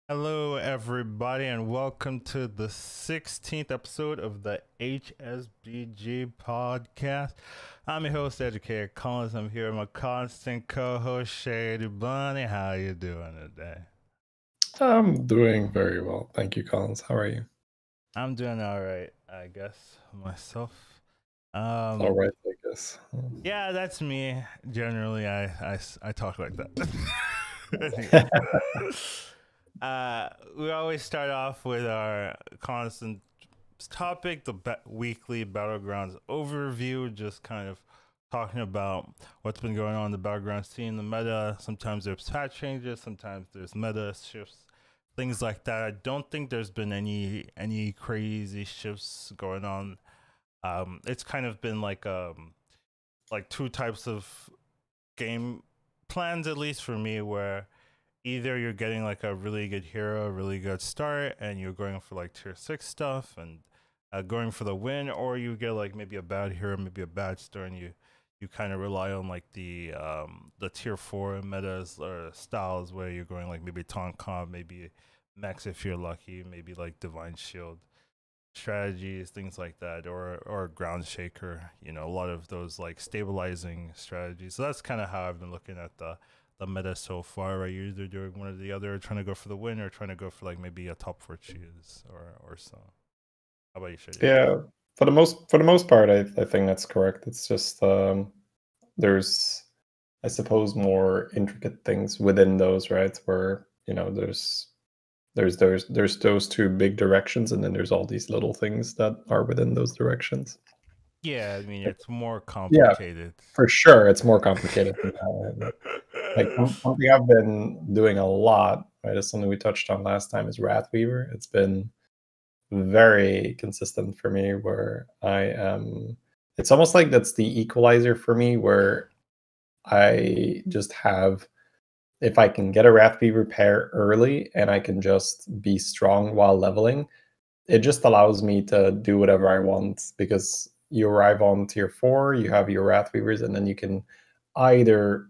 Hello, everybody, and welcome to the 16th episode of the HSBG podcast. I'm your host, Educatedcollins. I'm here with my constant co-host, Shady Bunny. How you doing today? I'm doing very well. Thank you, Collins. How are you? I'm doing all right, I guess, myself. All right, I guess. Yeah, that's me. Generally, I talk like that. We always start off with our constant topic, the weekly Battlegrounds overview, just kind of talking about what's been going on in the battleground scene, the meta. Sometimes there's patch changes, sometimes there's meta shifts, things like that. I don't think there's been any crazy shifts going on. It's kind of been like two types of game plans, at least for me, where either you're getting like a really good hero, a really good start, and you're going for like tier 6 stuff and going for the win, or you get like maybe a bad hero, maybe a bad start, and you kind of rely on like the tier 4 metas or styles where you're going like maybe taunt comp, maybe max if you're lucky, maybe like divine shield strategies, things like that, or ground shaker. You know, a lot of those like stabilizing strategies. So that's kind of how I've been looking at the meta so far. Right, you're either doing one or the other, trying to go for the win, or trying to go for like maybe a top 4 choose or so. How about you, Shady? Yeah, for the most part, I think that's correct. It's just there's, I suppose, more intricate things within those, right? Where there's those two big directions, and then there's all these little things that are within those directions. Yeah, I mean Like, it's more yeah, complicated. for sure, it's more complicated than that. And, like something I've been doing a lot, right? Is something we touched on last time is Wrath Weaver. It's been very consistent for me where I am it's almost like that's the equalizer for me where I just have if I can get a Wrathbeaver pair early and I can just be strong while leveling, it just allows me to do whatever I want because you arrive on tier 4, you have your Wrathweavers, and then you can either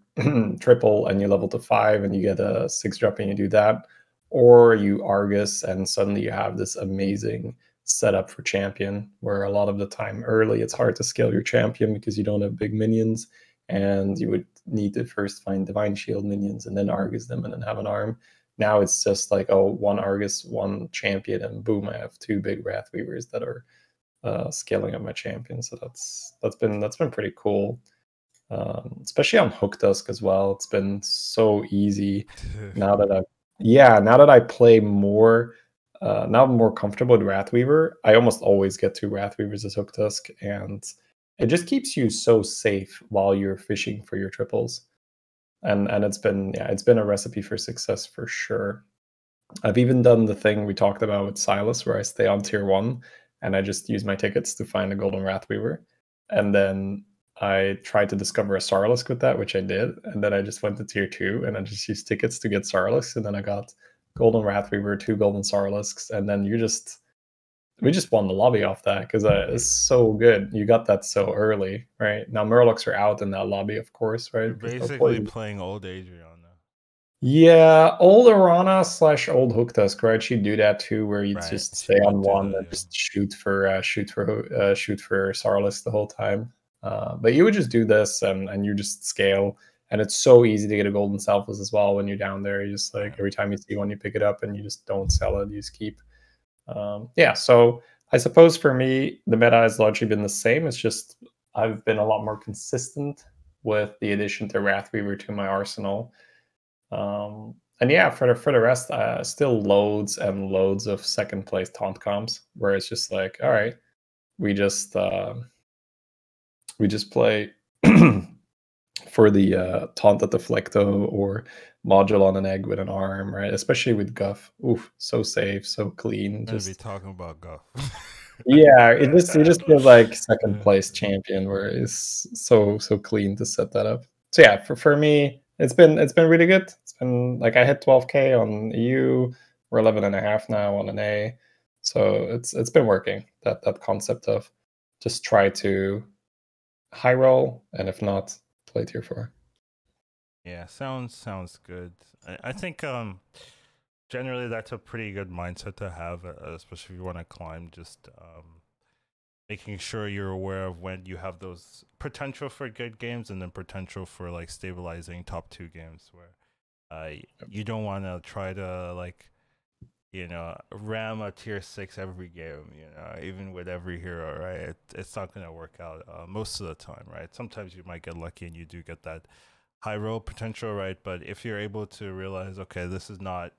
triple and you level to 5 and you get a 6 drop and you do that, or you Argus and suddenly you have this amazing setup for champion where a lot of the time early it's hard to scale your champion because you don't have big minions and you would need to first find divine shield minions and then Argus them and then have an arm. Now it's just like, oh, one Argus, one champion, and boom, I have two big Wrath Weavers that are scaling up my champion. So that's been pretty cool, especially on Hook Dusk as well. It's been so easy now that I play more. Now I'm more comfortable with Wrathweaver. I almost always get two Wrathweavers as Hook Dusk, and it just keeps you so safe while you're fishing for your triples. And it's been a recipe for success for sure. I've even done the thing we talked about with Silas, where I stay on tier 1 and I just use my tickets to find a golden Wrathweaver. And then I tried to discover a Sarlisk with that, which I did. And then I just went to tier 2 and I just used tickets to get Sarlisks. And then I got golden Wrathweaver, two golden Sarlisks. And then we just won the lobby off that because it's so good. You got that so early, right? Now Murlocs are out in that lobby, of course, right? You're Because no basically poison. playing old Adriana. Yeah, old Arana slash old Hooktusk, right? She'd do that too, where you'd Right. just She stay on would do one that, and yeah. just shoot for Sarlis the whole time. But you would just do this and you just scale, and it's so easy to get a golden selfless as well when you're down there. You just like Right. every time you see one, you pick it up and you just don't sell it. You just keep. Yeah, so I suppose for me, the meta has largely been the same. It's just I've been a lot more consistent with the addition to Wrathweaver to my arsenal. And yeah, for the rest, still loads and loads of second place taunt comps where it's just like, all right, we just uh, we just play for the taunt at the flecto or module on an egg with an arm, right? Especially with Guff. Oof, so safe, so clean. I'm gonna be Just talking about Go. yeah, it just feels like second place champion where it's so clean to set that up. So yeah, for me, it's been really good. It's been like I hit 12K on EU, we're 11 and a half now on an A. So it's been working. That concept of just try to high roll, and if not, play tier 4. Yeah, sounds good. I think generally that's a pretty good mindset to have, especially if you want to climb. Just making sure you're aware of when you have those potential for good games and then potential for like stabilizing top 2 games where you don't want to try to like ram a tier 6 every game, even with every hero, right? It's not going to work out most of the time, right? Sometimes you might get lucky and you do get that high roll potential, right? But if you're able to realize, okay, this is not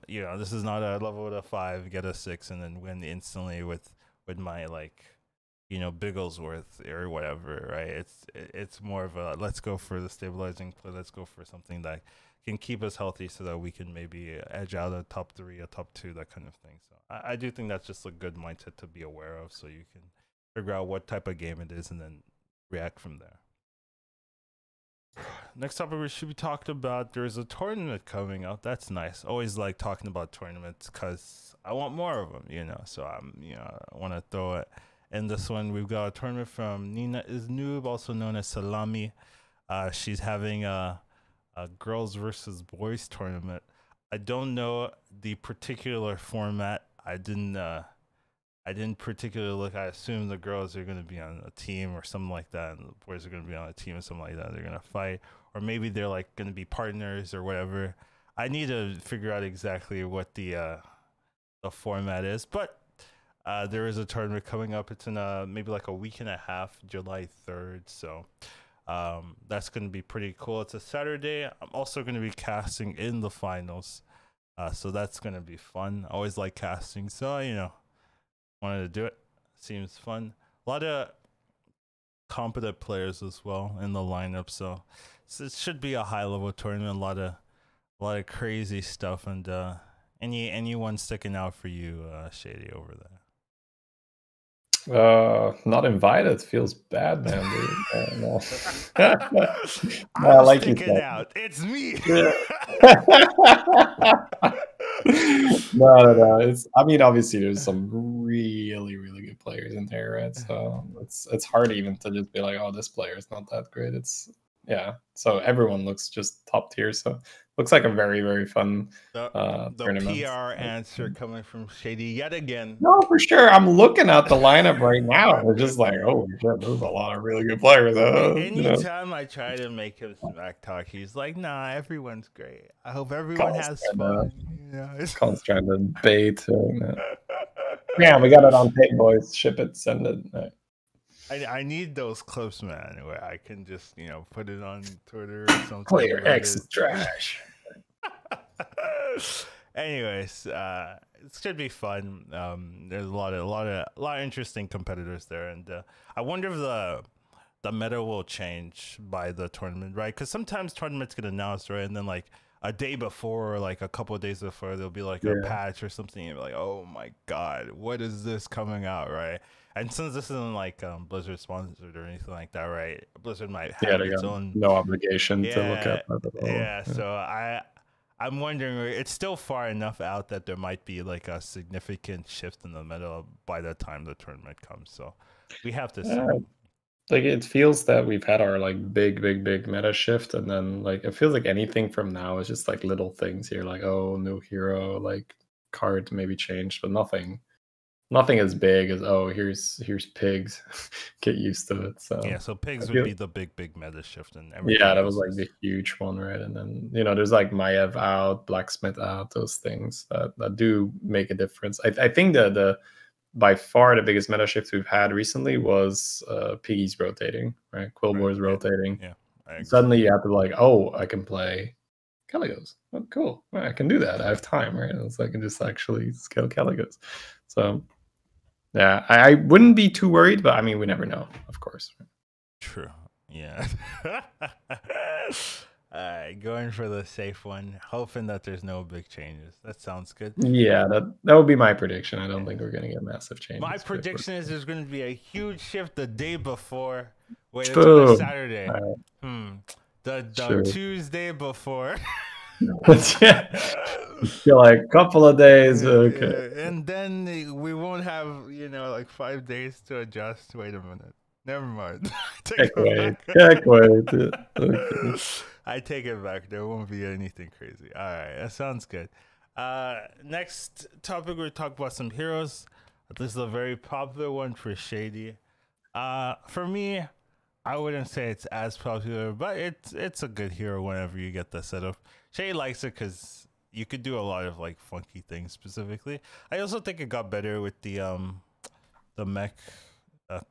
this is not a level with a 5, get a 6, and then win instantly with my like, Bigglesworth or whatever, right? It's more of a let's go for the stabilizing play. Let's go for something that can keep us healthy so that we can maybe edge out a top 3, a top 2, that kind of thing. So I do think that's just a good mindset to be aware of, so you can figure out what type of game it is and then react from there. Next topic we should be talking about, there's a tournament coming up. That's nice. Always like talking about tournaments because I want more of them, So I want to throw it in this one. We've got a tournament from Nina is Noob, also known as Salami. She's having a girls versus boys tournament. I don't know the particular format. I didn't particularly look. I assume the girls are going to be on a team or something like that, and the boys are going to be on a team or something like that. They're going to fight, or maybe they're like going to be partners or whatever. I need to figure out exactly what the format is, but there is a tournament coming up. It's in maybe like a week and a half, July 3rd. So that's going to be pretty cool. It's a Saturday. I'm also going to be casting in the finals, so that's going to be fun. I always like casting, so wanted to do it. Seems fun. A lot of competent players as well in the lineup, so it should be a high level tournament. A lot of crazy stuff, and anyone sticking out for you, Shady, over there? Not invited feels bad, man. No. I'm like sticking out. It's me. Yeah. No. I mean, obviously, there's some really, really good players in there, right? So it's hard even to just be like, oh, this player is not that great. So everyone looks just top tier. So looks like a very, very fun the tournament. PR answer coming from Shady yet again. No, for sure. I'm looking at the lineup right now. We're just like, oh shit, there's a lot of really good players. Anytime I try to make him smack talk, he's like, nah, everyone's great. I hope everyone has fun. Colin's trying to bait. Yeah, we got it on tape, boys. Ship it, send it. Right. I need those clips, man, where I can just put it on Twitter or something. Player X is trash. Anyways, it should be fun. There's a lot of interesting competitors there, and I wonder if the meta will change by the tournament, right? Because sometimes tournaments get announced, right, and then like a day before or like a couple of days before, there'll be like a patch or something, and you're like, oh my god, what is this coming out, right? And since this isn't like Blizzard sponsored or anything like that, right? Blizzard might have its own no obligation to look at that at all. Yeah, so I'm wondering, it's still far enough out that there might be like a significant shift in the meta by the time the tournament comes. So we have to see. Like it feels that we've had our like big meta shift, and then like it feels like anything from now is just like little things here, like oh, new hero, like card maybe changed, but nothing as big as here's pigs. Get used to it. So yeah, so pigs would be the big meta shift, and that was like the huge one, right? And then there's like Maiev out, Blacksmith out, those things that do make a difference. I think the by far the biggest meta shift we've had recently was Piggies rotating, right? Quillboar's rotating. Yeah. Suddenly you have to be like, oh, I can play Caligos. Oh, cool. Well, I can do that. I have time, right? And so I can just actually scale Caligos. So yeah, I wouldn't be too worried, but I mean, we never know, of course. True. Yeah. Going for the safe one, hoping that there's no big changes. That sounds good. Yeah, that would be my prediction. I don't think we're going to get massive changes. My prediction is there's going to be a huge shift the day before. Wait, it's on a Saturday. The Tuesday before. Feel like a couple of days. Okay. And then we won't have, like 5 days to adjust. Wait a minute. Never mind. Wait. Okay. I take it back. There won't be anything crazy. All right. That sounds good. Next topic, we'll talk about some heroes. This is a very popular one for Shady. For me, I wouldn't say it's as popular, but it's a good hero whenever you get the setup. Shady likes it because you could do a lot of like funky things specifically. I also think it got better with the mech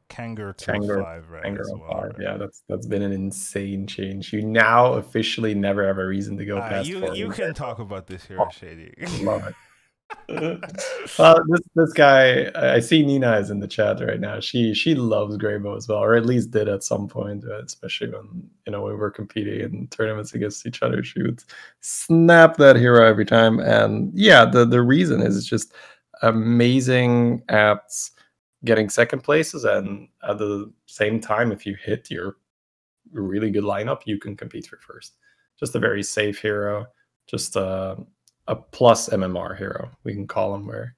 Kangaroo 2.5, right? As Kangaroo well, 5. right? Yeah, that's been an insane change. You now officially never have a reason to go past You 4. you can talk about this hero, Shady. Love it. Well, this guy, I see Nina is in the chat right now. She loves Greybow as well, or at least did at some point, especially when we were competing in tournaments against each other. She would snap that hero every time, and yeah, the reason is just amazing at getting second places, and at the same time, if you hit your really good lineup, you can compete for first. Just a very safe hero, just a plus MMR hero, we can call him, where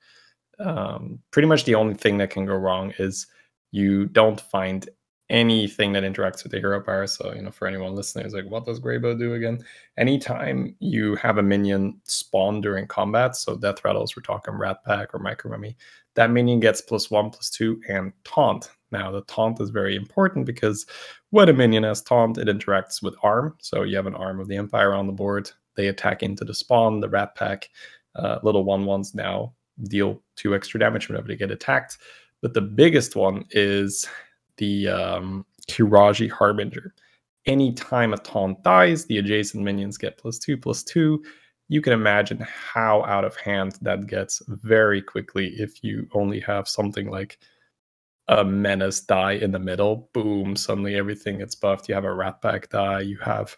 pretty much the only thing that can go wrong is you don't find anything that interacts with the hero power. So, for anyone listening, is like, what does Greybow do again? Anytime you have a minion spawn during combat, so death rattles, we're talking Rat Pack or Micro Mummy, that minion gets +1, +2, and taunt. Now, the taunt is very important because when a minion has taunt, it interacts with arm. So you have an arm of the Empire on the board. They attack into the spawn, the Rat Pack, little 1/1s now deal 2 extra damage whenever they get attacked. But the biggest one is the Kiraji Harbinger. Anytime a taunt dies, the adjacent minions get +2, +2. You can imagine how out of hand that gets very quickly if you only have something like a menace die in the middle. Boom, suddenly everything gets buffed. You have a Rat Pack die, you have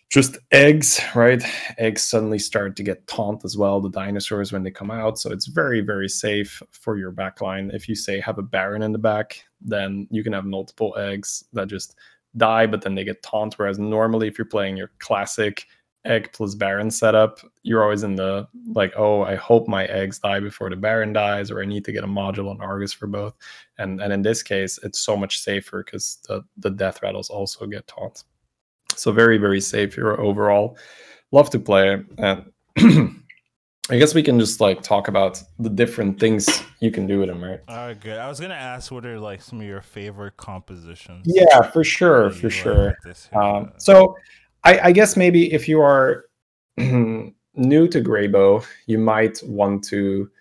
just eggs, right? Eggs suddenly start to get taunt as well, the dinosaurs when they come out. So it's very, very safe for your backline. If you say have a Baron in the back, then you can have multiple eggs that just die, but then they get taunt. Whereas normally if you're playing your classic egg plus Baron setup, you're always in the like, oh, I hope my eggs die before the Baron dies, or I need to get a module on Argus for both. And in this case, it's so much safer because the death rattles also get taunt. So very, very safe hero overall. Love to play. And I guess we can just like talk about the different things you can do with him, right? All right, good. I was gonna ask what are like some of your favorite compositions. Yeah, for sure, for sure. So I guess maybe if you are new to Greybow, you might want to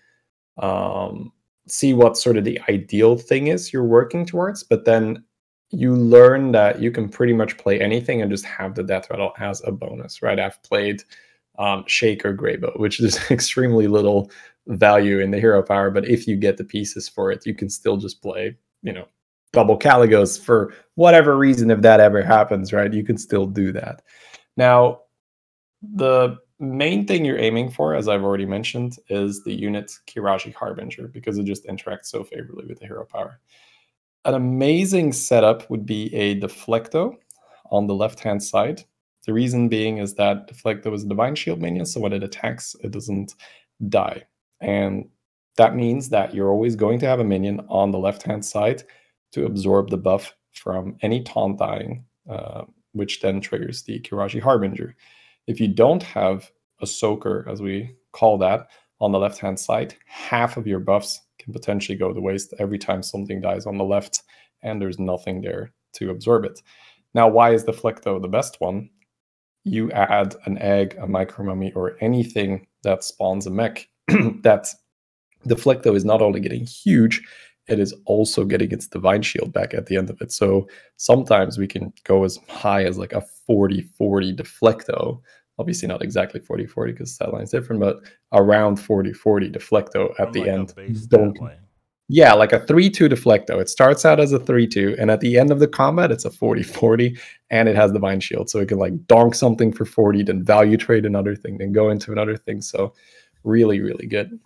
see what sort of the ideal thing is you're working towards, but then you learn that you can pretty much play anything and just have the death rattle as a bonus, right? I've played Shaker Greybow, which is extremely little value in the hero power, but if you get the pieces for it, you can still just play, double Caligos for whatever reason. If that ever happens, right, you can still do that. Now, the main thing you're aiming for, as I've already mentioned, is the unit Kiraji Harbinger, because it just interacts so favorably with the hero power. An amazing setup would be a Deflecto on the left-hand side. The reason being is that Deflecto is a Divine Shield minion, so when it attacks, it doesn't die. And that means that you're always going to have a minion on the left-hand side to absorb the buff from any taunt dying, which then triggers the Kiraji Harbinger. If you don't have a Soaker, as we call that, on the left-hand side, half of your buffs can potentially go to waste every time something dies on the left, and there's nothing there to absorb it. Now, why is Deflecto the best one? You add an egg, a Micro Mummy, or anything that spawns a mech, that Deflecto is not only getting huge, it is also getting its Divine Shield back at the end of it. So sometimes we can go as high as like a 40-40 Deflecto. Obviously not exactly 40-40 because that line's different, but around 40-40 Deflecto at the end. Yeah, like a 3-2 Deflecto. It starts out as a 3-2, and at the end of the combat, it's a 40-40, and it has Divine Shield. So it can like donk something for 40, then value trade another thing, then go into another thing. So really, really good.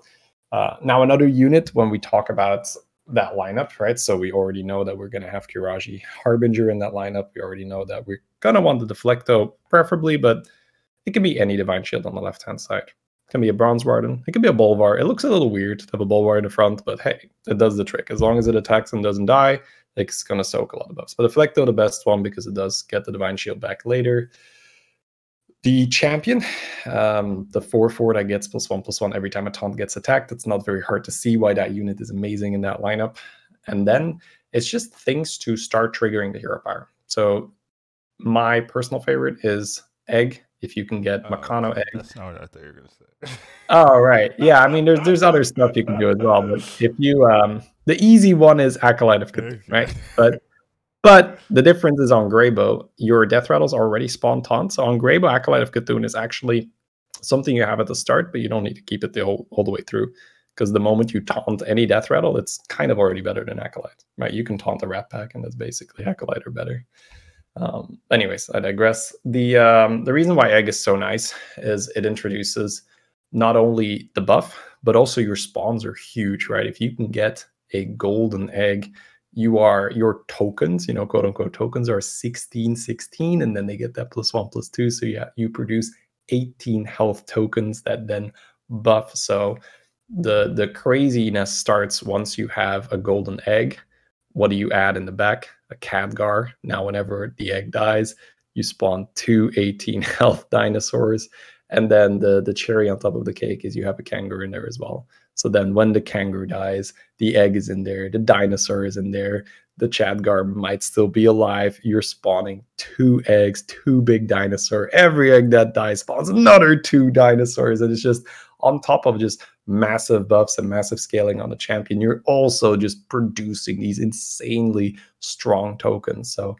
Now, another unit when we talk about that lineup, right? So we already know that we're going to have Kiraji Harbinger in that lineup. We already know that we're going to want the Deflecto preferably, but it can be any Divine Shield on the left-hand side. It can be a Bronze Warden. It can be a Bolvar. It looks a little weird to have a Bolvar in the front, but hey, it does the trick. As long as it attacks and doesn't die, it's going to soak a lot of buffs. But Deflecto, the best one, because it does get the Divine Shield back later. The champion, the 4/4 that gets +1/+1 every time a taunt gets attacked. It's not very hard to see why that unit is amazing in that lineup. And then it's just things to start triggering the hero power. So my personal favorite is Egg. If you can get Makano Egg. That's not what I thought you were going to say. Oh, right. Yeah, I mean, there's other stuff you can do as well. But if you, the easy one is Acolyte of Cthulhu, right? But the difference is on Greybow, your death rattles already spawn taunts. So on Greybow, Acolyte of Cthulhu is actually something you have at the start, but you don't need to keep it all the way through. Because the moment you taunt any death rattle, it's kind of already better than Acolyte, right? You can taunt a Rat Pack, and that's basically Acolyte or better. Anyways, I digress. The reason why Egg is so nice is it introduces not only the buff, but also your spawns are huge, right? If you can get a golden egg, your tokens, quote unquote tokens, are 16/16, and then they get that +1/+2. So yeah, you produce 18 health tokens that then buff. So the craziness starts once you have a golden egg. What do you add in the back? A Khadgar. Now, whenever the egg dies, you spawn 2 18 health dinosaurs. And then the cherry on top of the cake is you have a kangaroo in there as well. So then when the kangaroo dies, the egg is in there, the dinosaur is in there, the Khadgar might still be alive. You're spawning 2 eggs, 2 big dinosaur. Every egg that dies spawns another 2 dinosaurs. And it's just on top of just massive buffs and massive scaling on the champion, you're also just producing these insanely strong tokens. So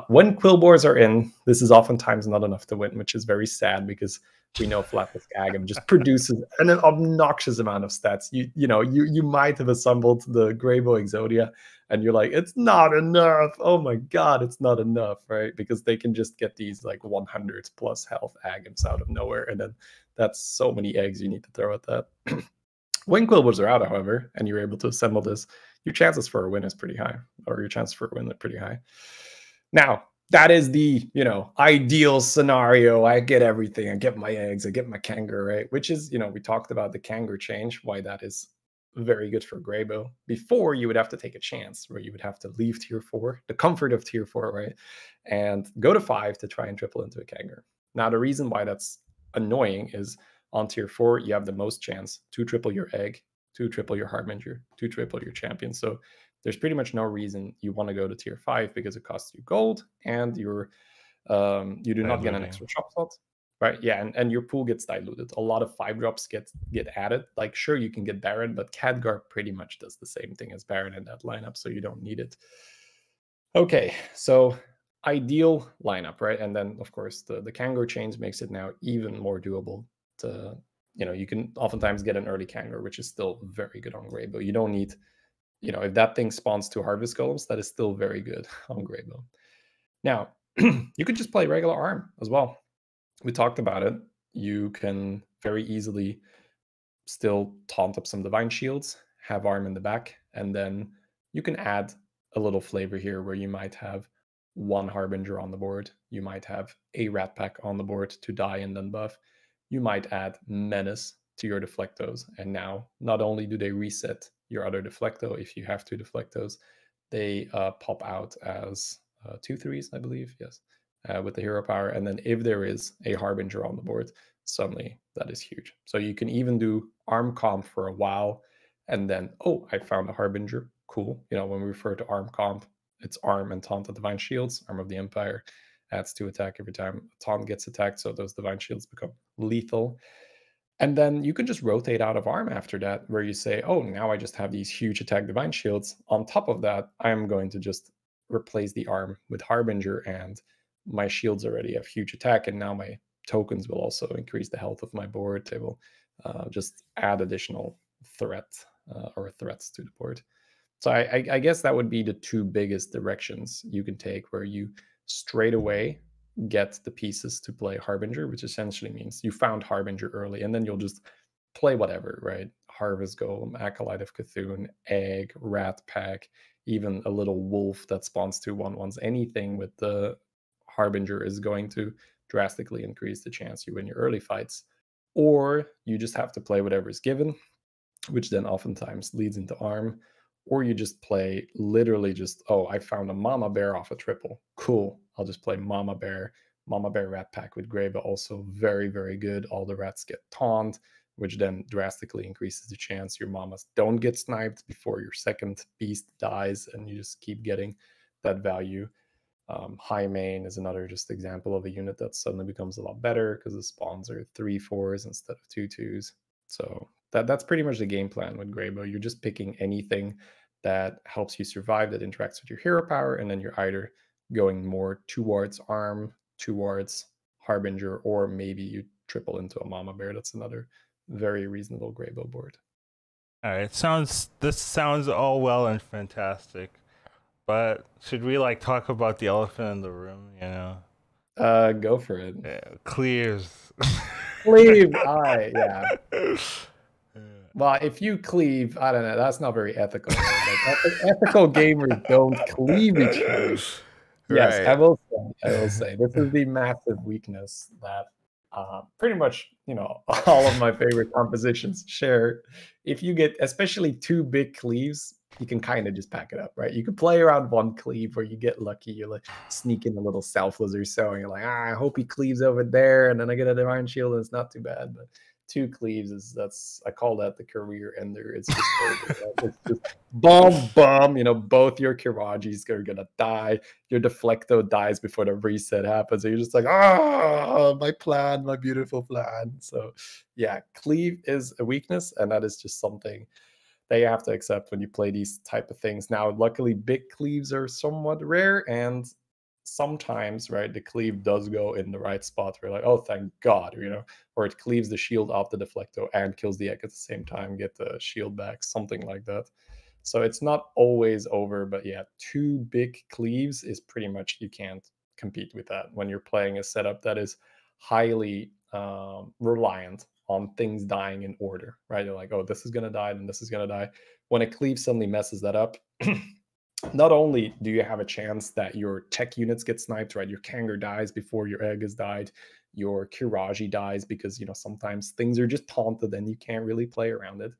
when Quillboars are in, this is oftentimes not enough to win, which is very sad because we know Flatfisk Agam just produces an obnoxious amount of stats. You might have assembled the Greybow Exodia and you're like, it's not enough. Oh my God, it's not enough, right? Because they can just get these like 100 plus health Agams out of nowhere. And then that's so many eggs you need to throw at that. When Quillboars are out, however, and you're able to assemble this, your chances for a win is pretty high, or your chances for a win are pretty high. Now, that is the, ideal scenario. I get everything. I get my eggs. I get my kangaroo, right? Which is, we talked about the kangaroo change, why that is very good for Greybow. Before, you would have to take a chance where you would have to leave tier 4, the comfort of tier 4, right? And go to 5 to try and triple into a kangaroo. Now, the reason why that's annoying is on tier 4, you have the most chance to triple your egg, to triple your Harbinger, to triple your champion. So there's pretty much no reason you want to go to tier 5 because it costs you gold and you do not get an extra shop slot, right? Yeah, and your pool gets diluted. A lot of 5-drops get added. Like, sure, you can get Baron, but Khadgar pretty much does the same thing as Baron in that lineup, so you don't need it. Okay, so ideal lineup, right? And then, of course, the kangaroo change makes it now even more doable to, you can oftentimes get an early kangaroo, which is still very good on Greybow. You don't need... if that thing spawns 2 harvest golems, that is still very good on Greybow. Now, you could just play regular arm as well. We talked about it. You can very easily still taunt up some divine shields, have arm in the back, and then you can add a little flavor here where you might have 1 harbinger on the board. You might have a rat pack on the board to die and then buff. You might add menace to your deflectos, and now not only do they reset your other deflecto, if you have 2 deflectos, they pop out as 2/3s, I believe, yes, with the hero power. And then if there is a harbinger on the board, suddenly that is huge. So you can even do arm comp for a while, and then, oh, I found a harbinger, cool. When we refer to arm comp, it's arm and taunt of divine shields. Arm of the Empire adds 2 attack every time taunt gets attacked, so those divine shields become lethal. And then you can just rotate out of arm after that, where you say, oh, now I just have these huge attack divine shields. On top of that, I'm going to just replace the arm with harbinger, and my shields already have huge attack, and now my tokens will also increase the health of my board. They will just add additional threats to the board. So I guess that would be the 2 biggest directions you can take, where you straight away get the pieces to play Harbinger, which essentially means you found Harbinger early, and then you'll just play whatever, right? Harvest Golem, Acolyte of Cthulhu, Egg, Rat Pack, even a little wolf that spawns 2/1/1s. Anything with the Harbinger is going to drastically increase the chance you win your early fights. Or you just have to play whatever is given, which then oftentimes leads into arm. Or you just play literally just, oh, I found a mama bear off a triple. Cool. I'll just play mama bear, Mama Bear Rat Pack with Greba, also very, very good. All the rats get taunt, which then drastically increases the chance your mamas don't get sniped before your second beast dies, and you just keep getting that value. High Main is another just example of a unit that suddenly becomes a lot better because the spawns are 3/4s instead of 2/2s. So that's pretty much the game plan with Greybow. You're just picking anything that helps you survive, that interacts with your hero power, and then you're either going more towards Arm, towards Harbinger, or maybe you triple into a Mama Bear. That's another very reasonable Greybow board. All right, this sounds all well and fantastic, but should we like talk about the elephant in the room? You know, Go for it. Yeah, cleaves. Cleave, yeah. Well, if you cleave, I don't know. That's not very ethical. Like, ethical gamers don't cleave each other. Yes, Right. I will say this is the massive weakness that pretty much, all of my favorite compositions share. If you get especially 2 big cleaves, you can kind of just pack it up, right? You can play around 1 cleave where you get lucky, you like sneak in a little selfless or so, and you're like, I hope he cleaves over there, and then I get a divine shield, and it's not too bad. But 2 cleaves I call that the career ender. It's just over. It's just boom, both your Kirajis are gonna die. Your Deflecto dies before the reset happens. So you're just like, my beautiful plan. So yeah, cleave is a weakness, and that is just something that you have to accept when you play these type of things. Now, luckily, big cleaves are somewhat rare, and sometimes, right, the cleave does go in the right spot. We're like, oh, thank God, or it cleaves the shield off the Deflecto and kills the egg at the same time, get the shield back, something like that. So it's not always over, but yeah, 2 big cleaves is pretty much, you can't compete with that when you're playing a setup that is highly reliant on things dying in order, right? You're like, oh, this is going to die, and this is going to die. When a cleave suddenly messes that up, not only do you have a chance that your tech units get sniped, right? Your Kangor dies before your egg has died. Your Kiraji dies because, sometimes things are just taunted and you can't really play around it.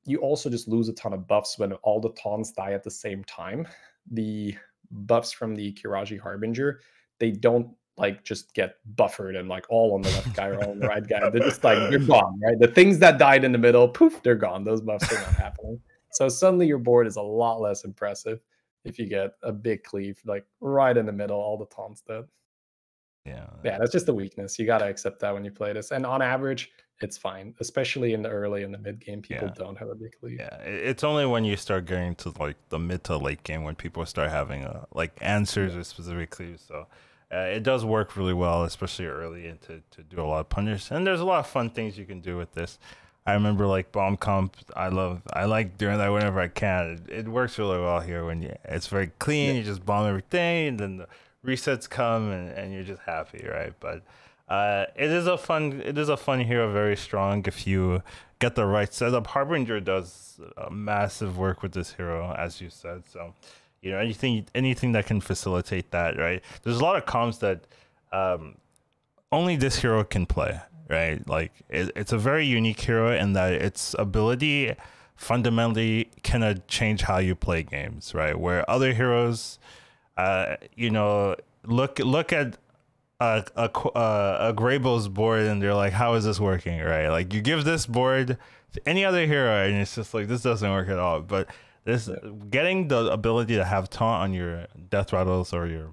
You also just lose a ton of buffs when all the taunts die at the same time. The buffs from the Kiraji Harbinger, they don't like just get buffered and like all on the left guy or all on the right guy. They're just like, they're gone, right? The things that died in the middle, poof, they're gone. Those buffs are not happening. So suddenly your board is a lot less impressive if you get a big cleave, like right in the middle, all the taunts dead. Yeah, that's just a weakness. You got to accept that when you play this. And on average, it's fine, especially in the early and the mid game. People don't have a big lead. Yeah, it's only when you start getting to like the mid to late game when people start having like answers or specific clues. So it does work really well, especially early, and to do a lot of punish. And there's a lot of fun things you can do with this. I remember like bomb comp. I like doing that whenever I can. It works really well here when it's very clean. You just bomb everything, and then the resets come, and you're just happy, right? But it is a fun hero, very strong if you get the right setup. Harbinger does massive work with this hero, as you said. So, anything that can facilitate that, right? There's a lot of comps that only this hero can play, right? Like it's a very unique hero in that its ability fundamentally can change how you play games, right? Where other heroes, look at a Greybow's board and they're like, how is this working, right? Like you give this board to any other hero and it's just like, this doesn't work at all. But this getting the ability to have taunt on your death rattles or your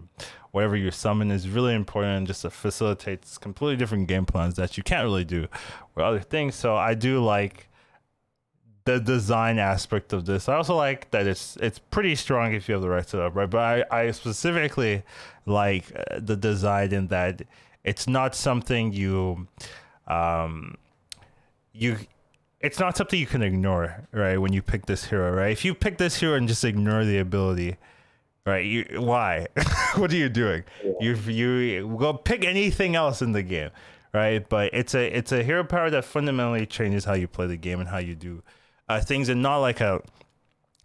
whatever you summon is really important, just to facilitate completely different game plans that you can't really do with other things. So I do like the design aspect of this. I also like that it's pretty strong if you have the right setup, right? But I specifically like the design in that it's not something it's not something you can ignore, right? When you pick this hero, right? If you pick this hero and just ignore the ability, right? Why? What are you doing? You go pick anything else in the game, right? But it's a hero power that fundamentally changes how you play the game and how you do things, and not like a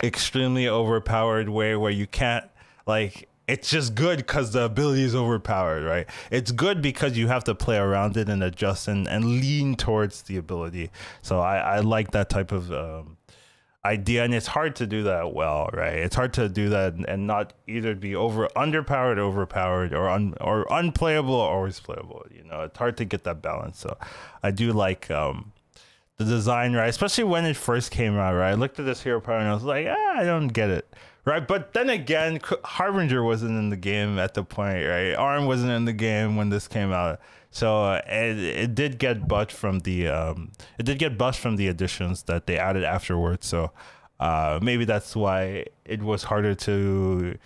extremely overpowered way where you can't, like, it's just good because the ability is overpowered, right? It's good because you have to play around it and adjust and lean towards the ability. So I like that type of idea, and it's hard to do that well, right? It's hard to do that and not either be underpowered, overpowered, or unplayable or always playable. You know, it's hard to get that balance. So I do like the design, right? Especially when it first came out, right? I looked at this hero power and I was like, I don't get it, right? But then again, Harbinger wasn't in the game at the point, right? Arm wasn't in the game when this came out. So it did get buffed from the additions that they added afterwards. So maybe that's why it was harder to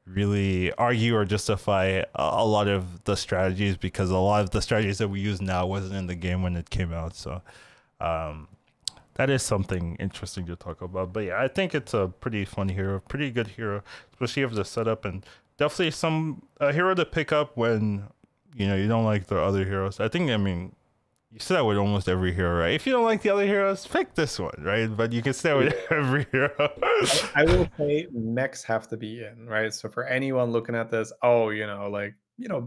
really argue or justify a lot of the strategies, because a lot of the strategies that we use now wasn't in the game when it came out. So that is something interesting to talk about. But yeah, I think it's a pretty fun hero, pretty good hero, especially of the setup, and definitely a hero to pick up when you don't like the other heroes. I mean, you say that with almost every hero, right? If you don't like the other heroes, pick this one, right? But you can stay with every hero. I will say mechs have to be in, right? So for anyone looking at this,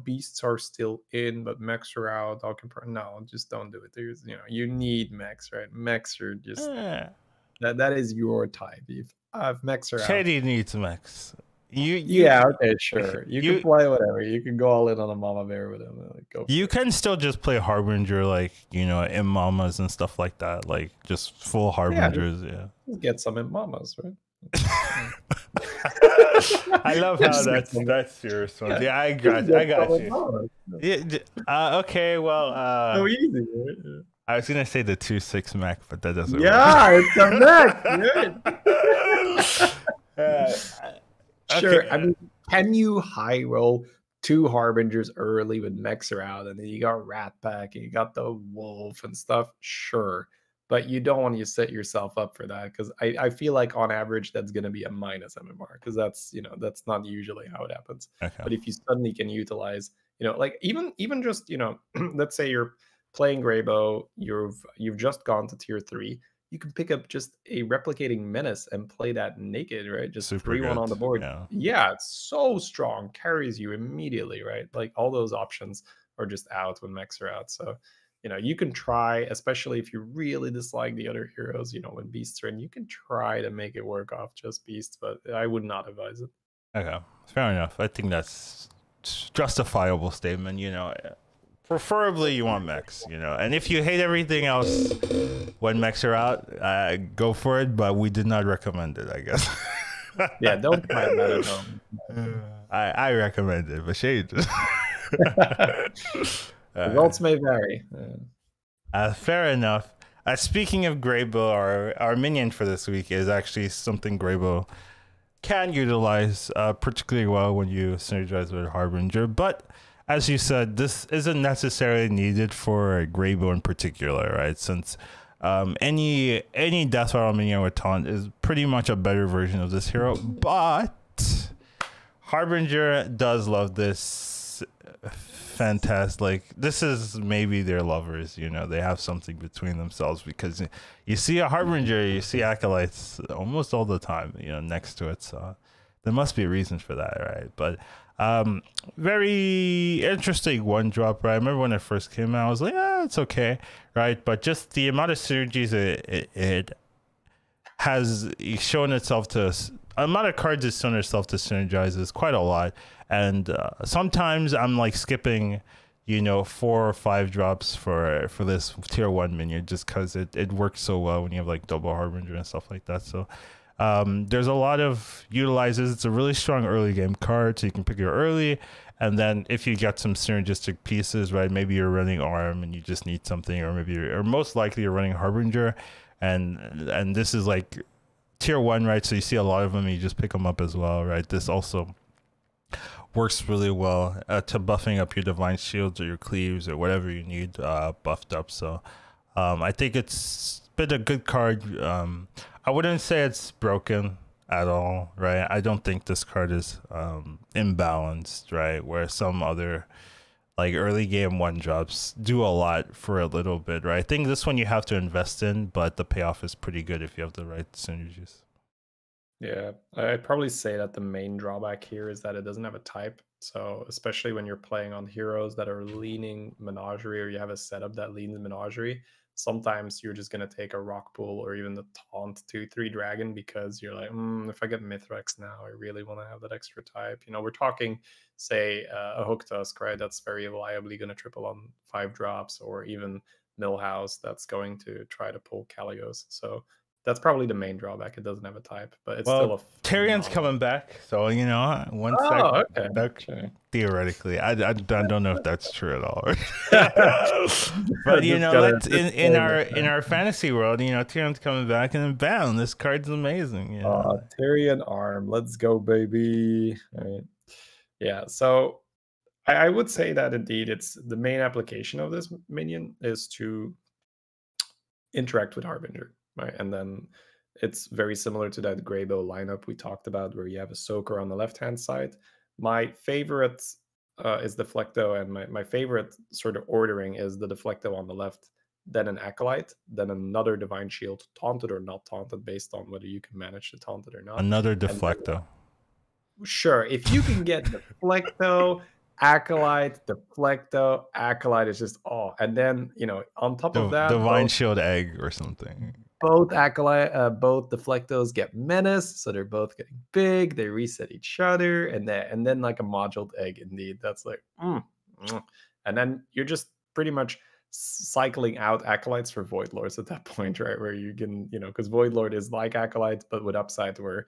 beasts are still in, but mechs are out. No, just don't do it. You need mechs, right? Mechs are just that is your type. If mechs are out, Shady needs mechs. Okay, sure. You can play whatever. You can go all in on a Mama Bear with him. You can still just play Harbinger, in Mamas and stuff like that, like just full Harbingers. Just get some in Mamas, right? I love how that's your response. Yeah, I got you. Okay, well, so easy, right? I was gonna say the 2/6 mech, but that doesn't work. It's a mech. Sure. Okay. I mean, can you high roll 2 Harbingers early with mechs out, and then you got Rat Pack and you got the Wolf and stuff? Sure. But you don't want to set yourself up for that, because I feel like on average that's going to be a minus MMR, because that's not usually how it happens. Okay. But if you suddenly can utilize, like even just, let's say you're playing Greybow, you've just gone to tier 3. You can pick up just a replicating menace and play that naked, right? Just 3-1 on the board. Yeah, it's so strong, carries you immediately, right? Like all those options are just out when mechs are out. So, you can try, especially if you really dislike the other heroes, when beasts are in, you can try to make it work off just beasts, but I would not advise it. Okay, fair enough. I think that's justifiable statement, Preferably you want mechs, and if you hate everything else when mechs are out, go for it, but we did not recommend it, I guess. Yeah, don't try that at home. I recommend it, but shade. Results may vary. Fair enough. Speaking of Greybow, our minion for this week is actually something Greybow can utilize particularly well when you synergize with Harbinger, but as you said, this isn't necessarily needed for Greybow in particular, right? Since any Death Rattle minion with taunt is pretty much a better version of this hero, but Harbinger does love this fantastic. This is maybe their lovers, they have something between themselves, because you see a Harbinger, you see Acolytes almost all the time, next to it. So there must be a reason for that, right? But very interesting one drop, right? I remember when it first came out, I was like, it's okay, right? But just the amount of synergies it has shown itself to, amount of cards it's shown itself to synergize is quite a lot. And sometimes I'm like skipping, 4 or 5 drops for this tier 1 minion, just because it works so well when you have like double Harbinger and stuff like that. So there's a lot of utilizes. It's a really strong early game card, so you can pick it up and then if you get some synergistic pieces, right, maybe you're running Arm and you just need something, or most likely you're running Harbinger, and this is like tier 1, right? So you see a lot of them and you just pick them up as well, right? This also works really well to buffing up your Divine Shields or your Cleaves or whatever you need buffed up. So I think it's been a good card. I wouldn't say it's broken at all, right? I don't think this card is imbalanced, right? Where some other like early game 1 drops do a lot for a little bit, right? I think this one you have to invest in, but the payoff is pretty good if you have the right synergies. Yeah, I'd probably say that the main drawback here is that it doesn't have a type. So especially when you're playing on heroes that are leaning Menagerie, or you have a setup that leans Menagerie, sometimes you're just going to take a rock pool or even the taunt 2/3 dragon, because you're like, if I get Mithrax now, I really want to have that extra type. We're talking, say, a Hook Tusk, right? That's very reliably going to triple on 5 drops, or even Millhouse that's going to try to pull Kaligos. So that's probably the main drawback. It doesn't have a type, but it's still Well, a Tyrion's phenomenal. coming back, so once Okay. that theoretically, I don't know if that's true at all. But Just let's in our fantasy world, Tyrion's coming back, and then bam, this card's amazing. Tyrion Arm, let's go, baby. All right. Yeah, so I would say that indeed it's the main application of this minion is to interact with Harbinger, right? And then it's very similar to that Greybow lineup we talked about, where you have a Soaker on the left-hand side. My favorite is Deflecto, and my favorite sort of ordering is the Deflecto on the left, then an Acolyte, then another Divine Shield, taunted or not taunted, based on whether you can manage to taunt it or not. Another Deflecto. Sure, if you can get Deflecto, Acolyte, Deflecto, Acolyte is just and then on top of that, Divine Shield Egg or something. Both Acolyte, both Deflectos get Menace, so they're both getting big. They reset each other, and then like a moduled egg. Indeed, that's like, and then you're just pretty much cycling out Acolytes for Void Lords at that point, right? Where you can, because Void Lord is like Acolyte, but with upside, where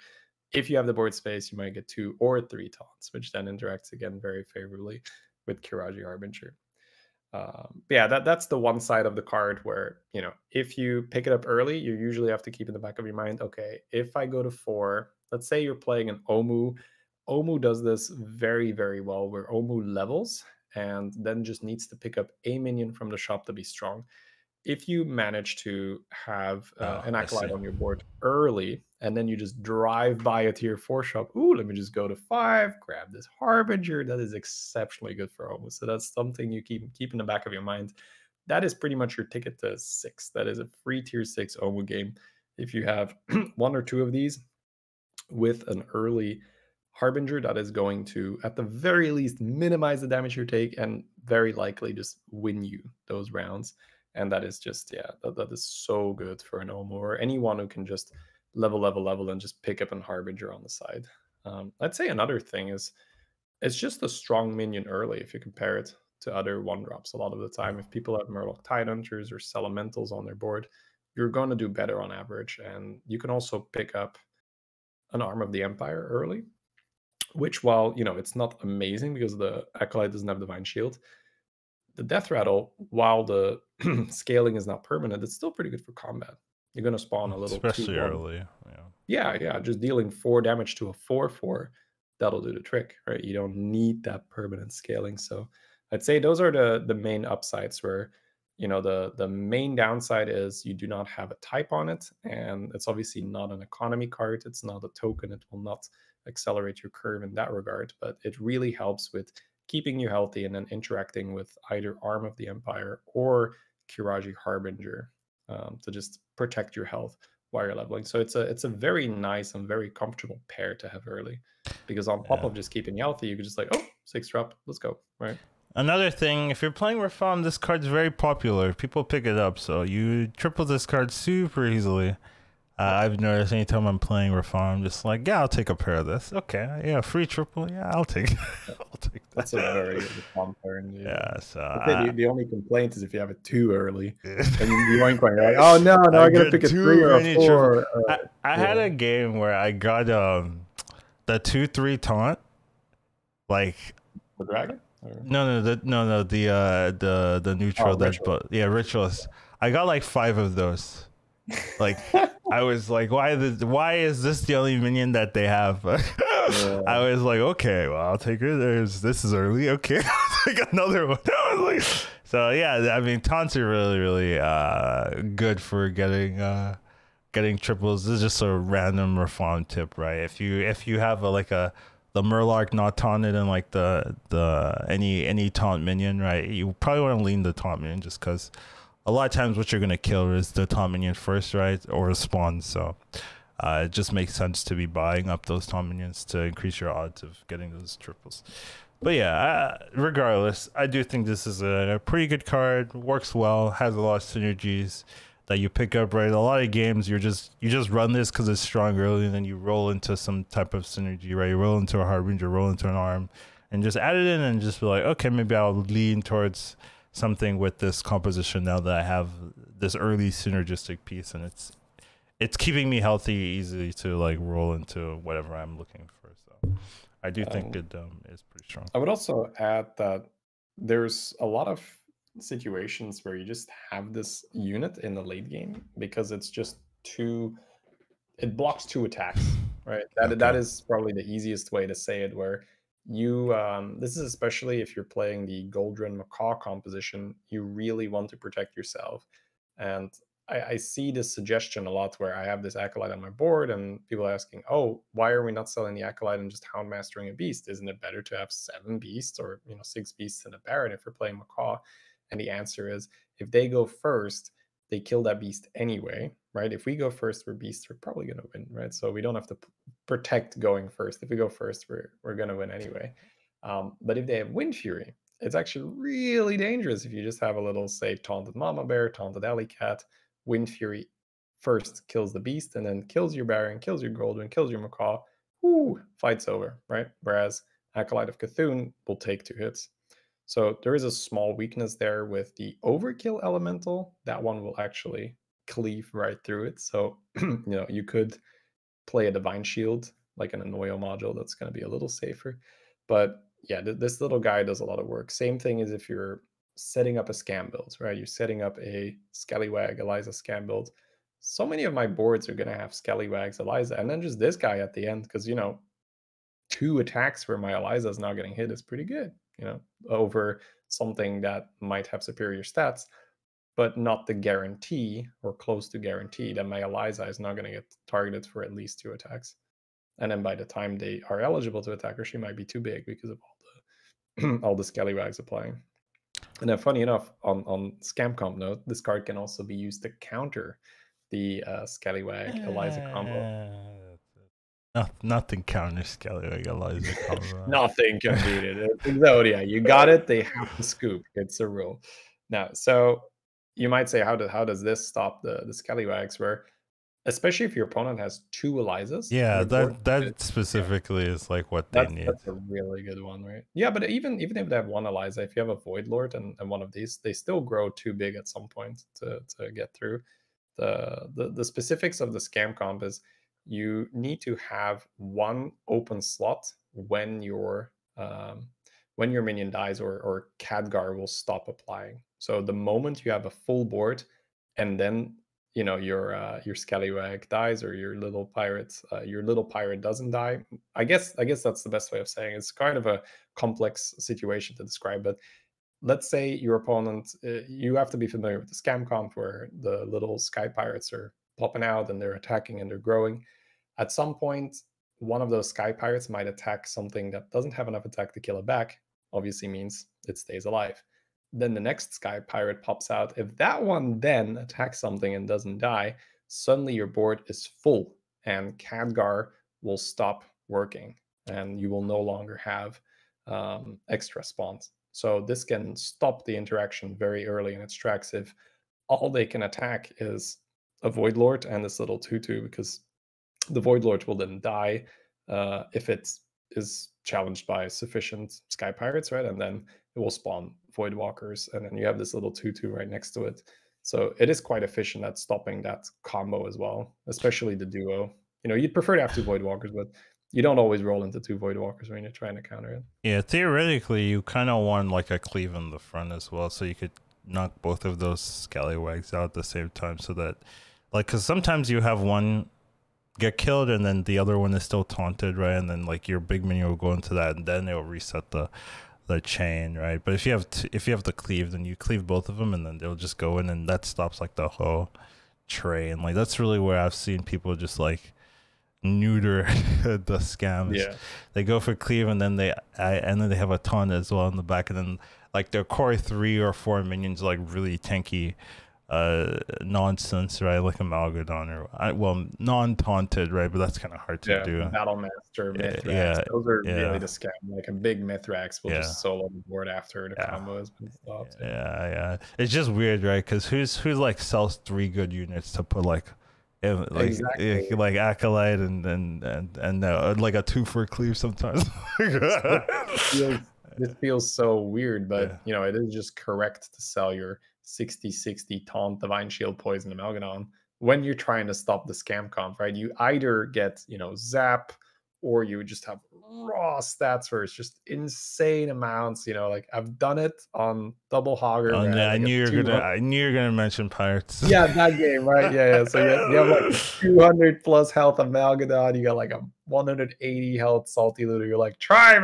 if you have the board space, you might get 2 or 3 taunts, which then interacts again very favorably with Kiraji Harbinger. Yeah, that's the one side of the card where, if you pick it up early, you usually have to keep in the back of your mind, okay, if I go to 4, let's say you're playing an Omu. Omu does this very, very well, where Omu levels and then just needs to pick up a minion from the shop to be strong. If you manage to have an Acolyte on your board early, and then you just drive by a tier 4 shop, let me just go to 5, grab this Harbinger, that is exceptionally good for Omu. So that's something you keep in the back of your mind. That is pretty much your ticket to 6. That is a free tier 6 Omu game. If you have 1 or 2 of these with an early Harbinger, that is going to, at the very least, minimize the damage you take and very likely just win you those rounds. And that is just, that is so good for an Omu, or anyone who can just level, and just pick up an Harbinger on the side. I'd say another thing is, it's just a strong minion early if you compare it to other 1-drops. A lot of the time, if people have Murloc Tidehunters or Elementals on their board, you're going to do better on average. And you can also pick up an Arm of the Empire early, which, while, it's not amazing because the Acolyte doesn't have Divine Shield, the Death Rattle, while the scaling is not permanent, it's still pretty good for combat. You're going to spawn a little, especially early. Yeah, just dealing 4 damage to a 4/4, that'll do the trick, right? You don't need that permanent scaling. So I'd say those are the main upsides, where the main downside is you do not have a type on it, and it's obviously not an economy card. It's not a token. It will not accelerate your curve in that regard, but it really helps with keeping you healthy and then interacting with either Arm of the Empire or Kiraji Harbinger to just protect your health while you're leveling. So it's a very nice and very comfortable pair to have early, because on top of just keeping you healthy, you can just like, 6-drop, let's go, right? Another thing, if you're playing Reform, this card's very popular. People pick it up, so you triple this card super easily. I've noticed anytime I'm playing Reform, I'm just like, yeah, I'll take a pair of this. Okay, yeah, free triple, yeah, I'll take it. I'll take that. That's a very good Reform turn. Yeah, so the only complaint is if you have it too early, and you ain't going, you're like, oh no, I gotta pick a 3 or a 4. I had a game where I got the 2/3 taunt, like the dragon. No, the neutral Ritualist. I got like 5 of those. Like I was like, why is this the only minion that they have? I was like, okay, well, I'll take it. This is early. Okay, I'll take another one. So yeah, I mean, taunts are really, really good for getting triples. This is just a random Reform tip, right? If you have the Murloc not taunted and like the any taunt minion, right? You probably want to lean the taunt minion, just because a lot of times what you're gonna kill is the taunt minion first, right? Or spawn. So it just makes sense to be buying up those taunt minions to increase your odds of getting those triples. But yeah, regardless, I do think this is a pretty good card. Works well, has a lot of synergies that you pick up. Right, a lot of games you just run this because it's strong early, and then you roll into some type of synergy. Right, you roll into a harbinger, roll into an arm, and just add it in, and just be like, okay, maybe I'll lean towards something with this composition now that I have this early synergistic piece, and it's keeping me healthy, easy to like roll into whatever I'm looking for. So I do think it is pretty strong. I would also add that there's a lot of situations where you just have this unit in the late game because it's just it blocks 2 attacks, right? That is probably the easiest way to say it, where you this is especially if you're playing the Goldrun Macaw composition, you really want to protect yourself. And I see this suggestion a lot where I have this Acolyte on my board and people are asking, oh, why are we not selling the Acolyte and just Hound Mastering a Beast? Isn't it better to have 7 beasts or 6 beasts in a Baron if we're playing Macaw? And the answer is, if they go first, they kill that beast anyway, right? If we go first, we're beasts, we're probably going to win, right? So we don't have to protect going first. If we go first, we're going to win anyway. But if they have Wind Fury, it's actually really dangerous if you just have a little, say, Taunted Mama Bear, Taunted Alley Cat. Wind Fury first kills the beast and then kills your Baron, kills your Goldwyn, kills your Macaw. Whoo, fight's over, right? Whereas Acolyte of Cthulhu will take 2 hits. So there is a small weakness there with the Overkill Elemental. That one will actually cleave right through it. So, you could play a Divine Shield, like an Annoyo module, that's going to be a little safer. But yeah, this little guy does a lot of work. Same thing as if you're setting up a scam build, right? You're setting up a Scallywag, Eliza scam build. So many of my boards are going to have Scallywags, Eliza, and then just this guy at the end, because, 2 attacks where my Eliza is not getting hit is pretty good, over something that might have superior stats, but not the guarantee or close to guarantee that my Eliza is not going to get targeted for at least 2 attacks. And then by the time they are eligible to attack her, she might be too big because of all the Scallywags applying. And then, funny enough, on Scam Comp note, this card can also be used to counter the Scallywag Eliza combo. Nothing counters Scallywag Eliza combo. Nothing can beat it. It's Exodia. You got it. They have to scoop. It's a rule. Now, so you might say, how does this stop the Scallywags? Where, especially if your opponent has 2 Elizas. Yeah, that specifically is like what they need. That's a really good one, right? Yeah, but even if they have 1 Eliza, if you have a Void Lord and one of these, they still grow too big at some point to get through. The specifics of the Scam Comp is you need to have 1 open slot when your minion dies, or Khadgar will stop applying. So the moment you have a full board, and then your Scallywag dies, or your little pirate doesn't die. I guess that's the best way of saying it. It's kind of a complex situation to describe, but let's say your opponent, you have to be familiar with the Scam Comp, where the little sky pirates are popping out and they're attacking and they're growing. At some point, one of those sky pirates might attack something that doesn't have enough attack to kill it back. Obviously means it stays alive. Then the next sky pirate pops out. If that one then attacks something and doesn't die, suddenly your board is full and Khadgar will stop working and you will no longer have extra spawns. So this can stop the interaction very early in its tracks if all they can attack is a Void Lord and this little 2/2, because the Void Lord will then die if it is challenged by sufficient Sky Pirates, right? And then it will spawn Void Walkers, and then you have this little 2/2 right next to it. So it is quite efficient at stopping that combo as well, especially the duo. You'd prefer to have 2 Void Walkers, but you don't always roll into 2 Void Walkers when you're trying to counter it. Yeah, theoretically, you kind of want like a cleave in the front as well, so you could knock both of those Scallywags out at the same time, so that, like, because sometimes you have one get killed and then the other one is still taunted, right? And then like your big minion will go into that, and then it'll reset the chain, right? But if you have the cleave, then you cleave both of them, and then they'll just go in, and that stops like the whole train. Like that's really where I've seen people just like neuter the scams. Yeah, they go for cleave, and then they have a taunt as well in the back, and then like their core 3 or 4 minions like really tanky nonsense, right? Like a Malgadon well, non-taunted, right? But that's kind of hard to do. Battlemaster, Mithrax. Yeah, Those are really yeah, the scam. Like a big Mithrax will yeah, just solo the board after the yeah, combo has been stopped. yeah. It's just weird, right? Because who's like sells 3 good units to put like Exactly. like Acolyte and like a 2 for cleave sometimes. This feels so weird, but Yeah. you know, it is just correct to sell your 60/60 taunt Divine Shield Poison Amalgadon when you're trying to stop the scam comp, right? You either get, you know, zap, or you just have raw stats where it's just insane amounts. You know, like I've done it on Double Hogger where I had I like a knew you're 200. gonna mention Pirates. Yeah, that game, right? Yeah. So you have like a 200 plus health of Malgadon. You got like a 180 health Salty Looter. You're like, try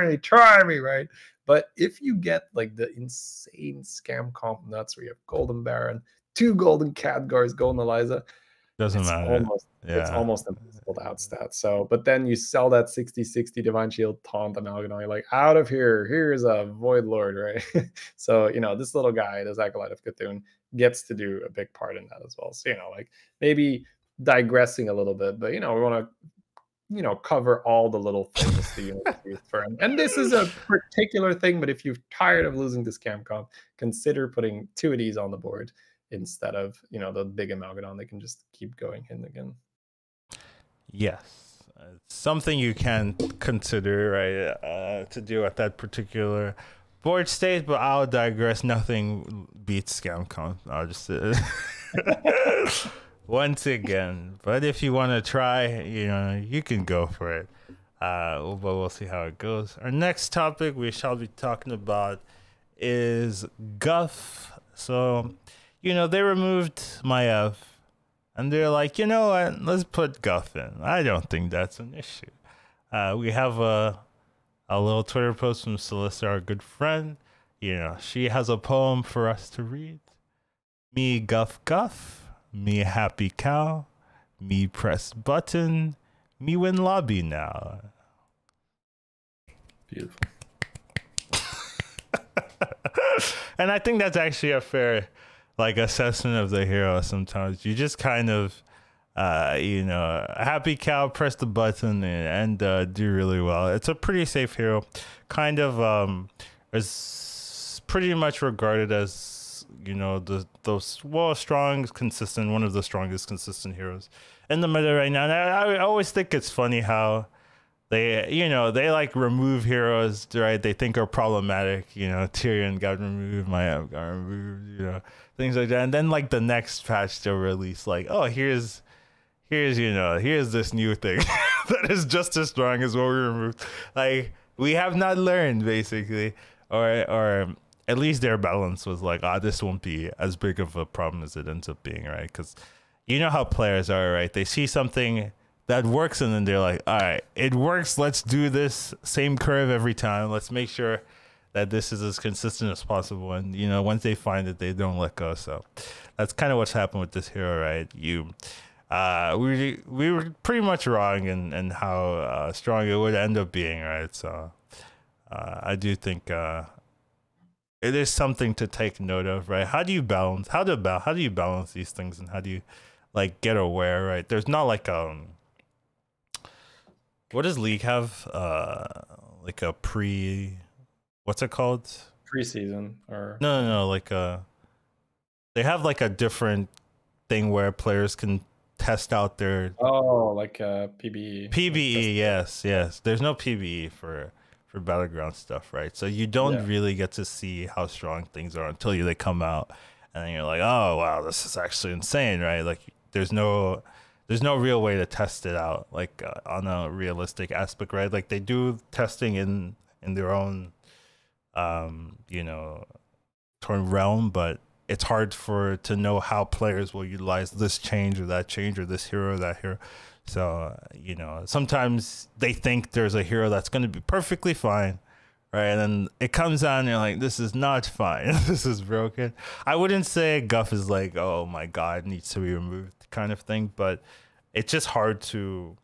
me, right? But if you get like the insane scam comp nuts where you have Golden Baron, 2 Golden Khadgars, Golden Eliza, Doesn't matter. it's Yeah. almost impossible to outstat. So, but then you sell that 60/60 Divine Shield taunt Amalgadon. You're like, out of here. Here's a Void Lord, right? So, you know, this little guy, this Acolyte of Cthulhu, gets to do a big part in that as well. So, you know, like maybe digressing a little bit, but you know, we want to, you know, cover all the little things the unit is used for. And this is a particular thing, but if you're tired of losing to scam comp, consider putting 2 of these on the board instead of, you know, the big Amalgadon. They can just keep going in again. Yes. It's something you can consider, right, to do at that particular board state, but I'll digress. Nothing beats scam comp. I'll just once again. But if you want to try, you know, you can go for it. But we'll see how it goes. Our next topic we shall be talking about is Guff. So, you know, they removed Maiev, and they're like, you know what? Let's put Guff in. I don't think that's an issue. We have a little Twitter post from Celissa, our good friend. You know, she has a poem for us to read. Me Guff Guff, me happy cow, me press button, me win lobby now. Beautiful. And I think that's actually a fair like assessment of the hero. Sometimes you just kind of you know, happy cow, press the button and do really well. It's a pretty safe hero, kind of is pretty much regarded as, you know, those strong, consistent, one of the strongest consistent heroes in the meta right now. And I always think it's funny how they, you know, they like remove heroes, right? They think are problematic. You know, Tyrion got removed, Maiev got removed, you know, things like that. And then like the next patch they'll release like, oh, here's you know, here's this new thing that is just as strong as what we removed. Like we have not learned basically, or at least their balance was like, this won't be as big of a problem as it ends up being, right? Because you know how players are, right? They see something that works and then they're like, all right, it works. Let's do this same curve every time. Let's make sure that this is as consistent as possible. And, you know, once they find it, they don't let go. So that's kind of what's happened with this hero, right? We were pretty much wrong in how strong it would end up being, right? So I do think it is something to take note of, right? How do you balance these things, and how do you like get aware, right? There's not like what does League have? Like a what's it called? Preseason or no, like they have like a different thing where players can test out their like PBE. PBE, yes. There's no PBE for Battleground stuff, right? So you don't really get to see how strong things are until they come out, and then you're like, oh wow, this is actually insane, right? Like there's no real way to test it out, like on a realistic aspect, right? Like they do testing in their own you know, realm, but it's hard to know how players will utilize this change or that change or this hero or that hero. So, you know, sometimes they think there's a hero that's going to be perfectly fine, right? And then it comes out and you're like, this is not fine. This is broken. I wouldn't say Guff is like, oh my God, needs to be removed kind of thing, but it's just hard to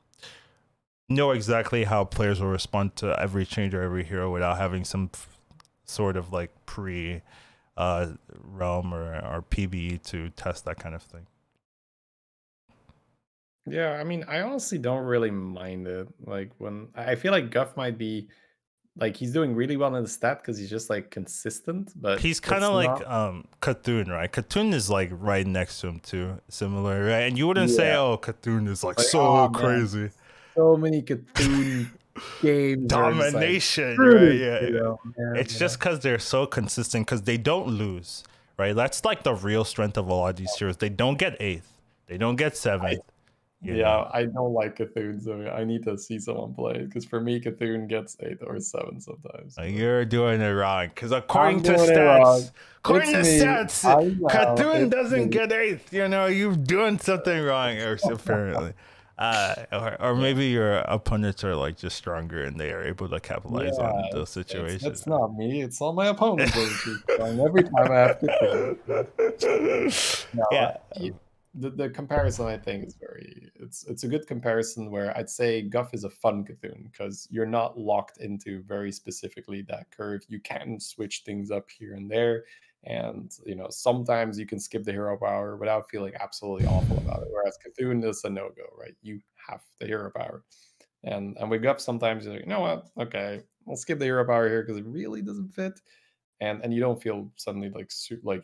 know exactly how players will respond to every change or every hero without having some sort of like realm or PBE to test that kind of thing. Yeah, I mean, I honestly don't really mind it. Like when I feel like Guff might be like he's doing really well in the stat because he's just like consistent, but He's kind it's of like not. Cthulhu, right? Cthulhu is like right next to him too, similar, right? And you wouldn't say, Yeah, oh, Cthulhu is like like so oh man, crazy. so many Cthulhu games were just like Domination, screw right? this, Yeah, you yeah. know, man, It's just because they're so consistent because they don't lose, right? That's like the real strength of a lot of these heroes. They don't get eighth, they don't get seventh, you know. Yeah, I don't like Cthulhu, so I need to see someone play because for me, Cthulhu gets 8 or 7 sometimes. So. You're doing it wrong because I'm doing it wrong. It's me. I know. Cthulhu It's doesn't me. get eighth. You know, you're doing something wrong, or apparently. Or Yeah. maybe your opponents are like just stronger and they are able to capitalize Yeah, on those situations. it's not me. It's all my opponents that are too strong. Every time I have Cthulhu. No, Yeah. the comparison I think is it's a good comparison where I'd say Guff is a fun Cthulhu because you're not locked into very specifically that curve. You can switch things up here and there, and sometimes you can skip the hero power without feeling absolutely awful about it. Whereas Cthulhu is a no go, right? You have the hero power, and with Guff sometimes you're like, you know what? Okay, I'll skip the hero power here because it really doesn't fit, and you don't feel suddenly like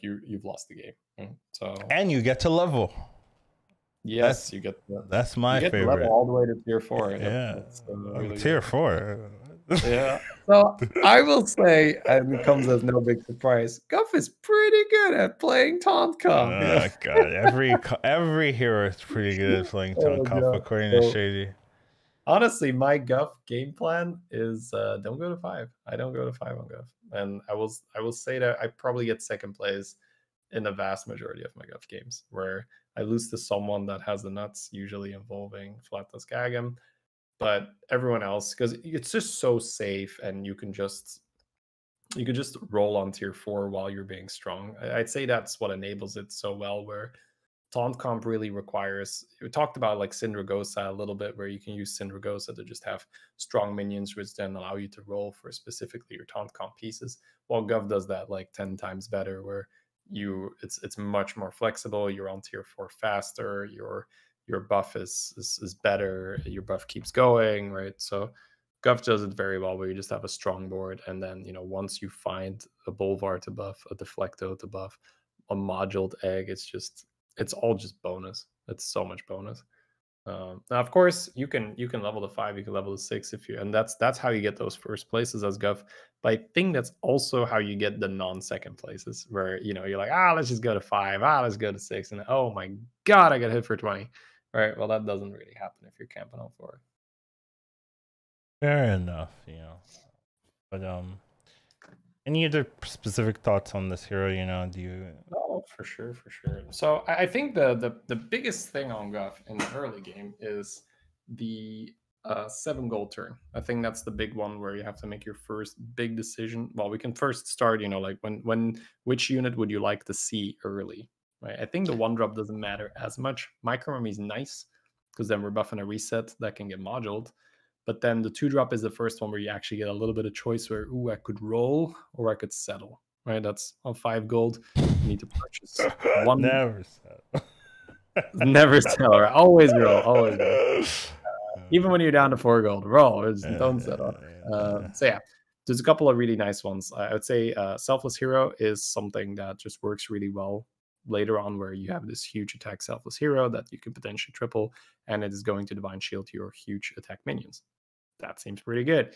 you've lost the game. So And you get to level. yes, you get My the level favorite. all the way to tier 4. Yeah. That's really Tier good. 4. Yeah. So I will say, and it comes as no big surprise, Guff is pretty good at playing taunt comp. Oh god, every hero is pretty good at playing Oh, Tone Comp God. according to So Shady. honestly, my Guff game plan is don't go to 5. I don't go to 5 on Guff, and I will say that I probably get second place in the vast majority of my Guff games, where I lose to someone that has the nuts, usually involving Flatus Gagam. But everyone else, because it's just so safe, and you can just roll on tier 4 while you're being strong. I'd say that's what enables it so well. Where taunt comp really requires. We talked about like Syndragosa a little bit, where you can use Syndragosa to just have strong minions, which then allow you to roll for specifically your taunt comp pieces. While Gov does that like 10 times better, where it's much more flexible. You're on tier 4 faster. Your buff is better. Your buff keeps going, right? So Gov does it very well, where you just have a strong board, and then once you find a Bolvar to buff, a Deflecto to buff, a moduled egg, it's all just bonus. It's so much bonus. Now, of course, you can level to 5, you can level to 6 if you, and that's how you get those first places as Gov. But I think that's also how you get the non-second places, where you're like, let's just go to 5, let's go to 6, and oh my god, I got hit for 20. All right, well that doesn't really happen if you're camping on 4. Fair enough, But any other specific thoughts on this hero? Do you? Oh, for sure. So I think the biggest thing on Guff in the early game is the 7 gold turn. I think that's the big one where you have to make your first big decision. Well, we can first start, like which unit would you like to see early, right? I think the 1-drop doesn't matter as much. Microarmy is nice because then we're buffing a reset that can get moduled. But then the 2-drop is the first one where you actually get a little bit of choice where, I could roll or I could settle, right? That's on 5 gold. You need to purchase one. Never said. Never settle, right? Always roll, always roll. Even when you're down to 4 gold, roll. Don't settle. So yeah, there's a couple of really nice ones. I would say Selfless Hero is something that just works really well later on, where you have this huge attack Selfless Hero that you can potentially triple, and it is going to Divine Shield your huge attack minions. That seems pretty good.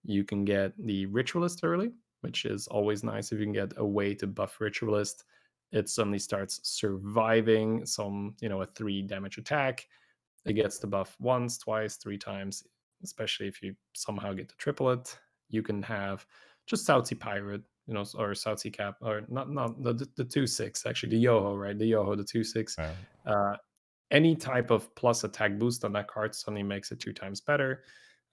You can get the Ritualist early, which is always nice if you can get a way to buff Ritualist. It suddenly starts surviving some, a 3 damage attack. It gets the buff once, twice, 3 times, especially if you somehow get to triple it. You can have just Southsea Pirate, or Southsea Cap, or not the 2/6, actually, the Yoho, right? The Yoho, the 2/6. Right. Any type of plus attack boost on that card suddenly makes it 2 times better.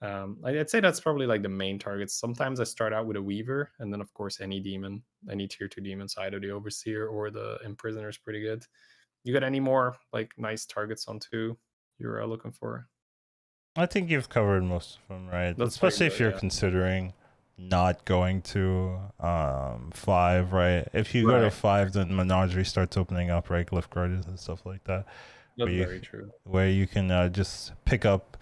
I'd say that's probably like the main targets. Sometimes I start out with a Weaver, and then of course any demon, any tier 2 demon, so either the Overseer or the Imprisoner is pretty good. You got any more like nice targets on 2 you're looking for? I think you've covered most of them, right? That's Especially if good, you're yeah. considering not going to 5, right? If you go to 5, then Menagerie starts opening up, right? Glyph Gardens and stuff like that. That's very true. Where you can just pick up,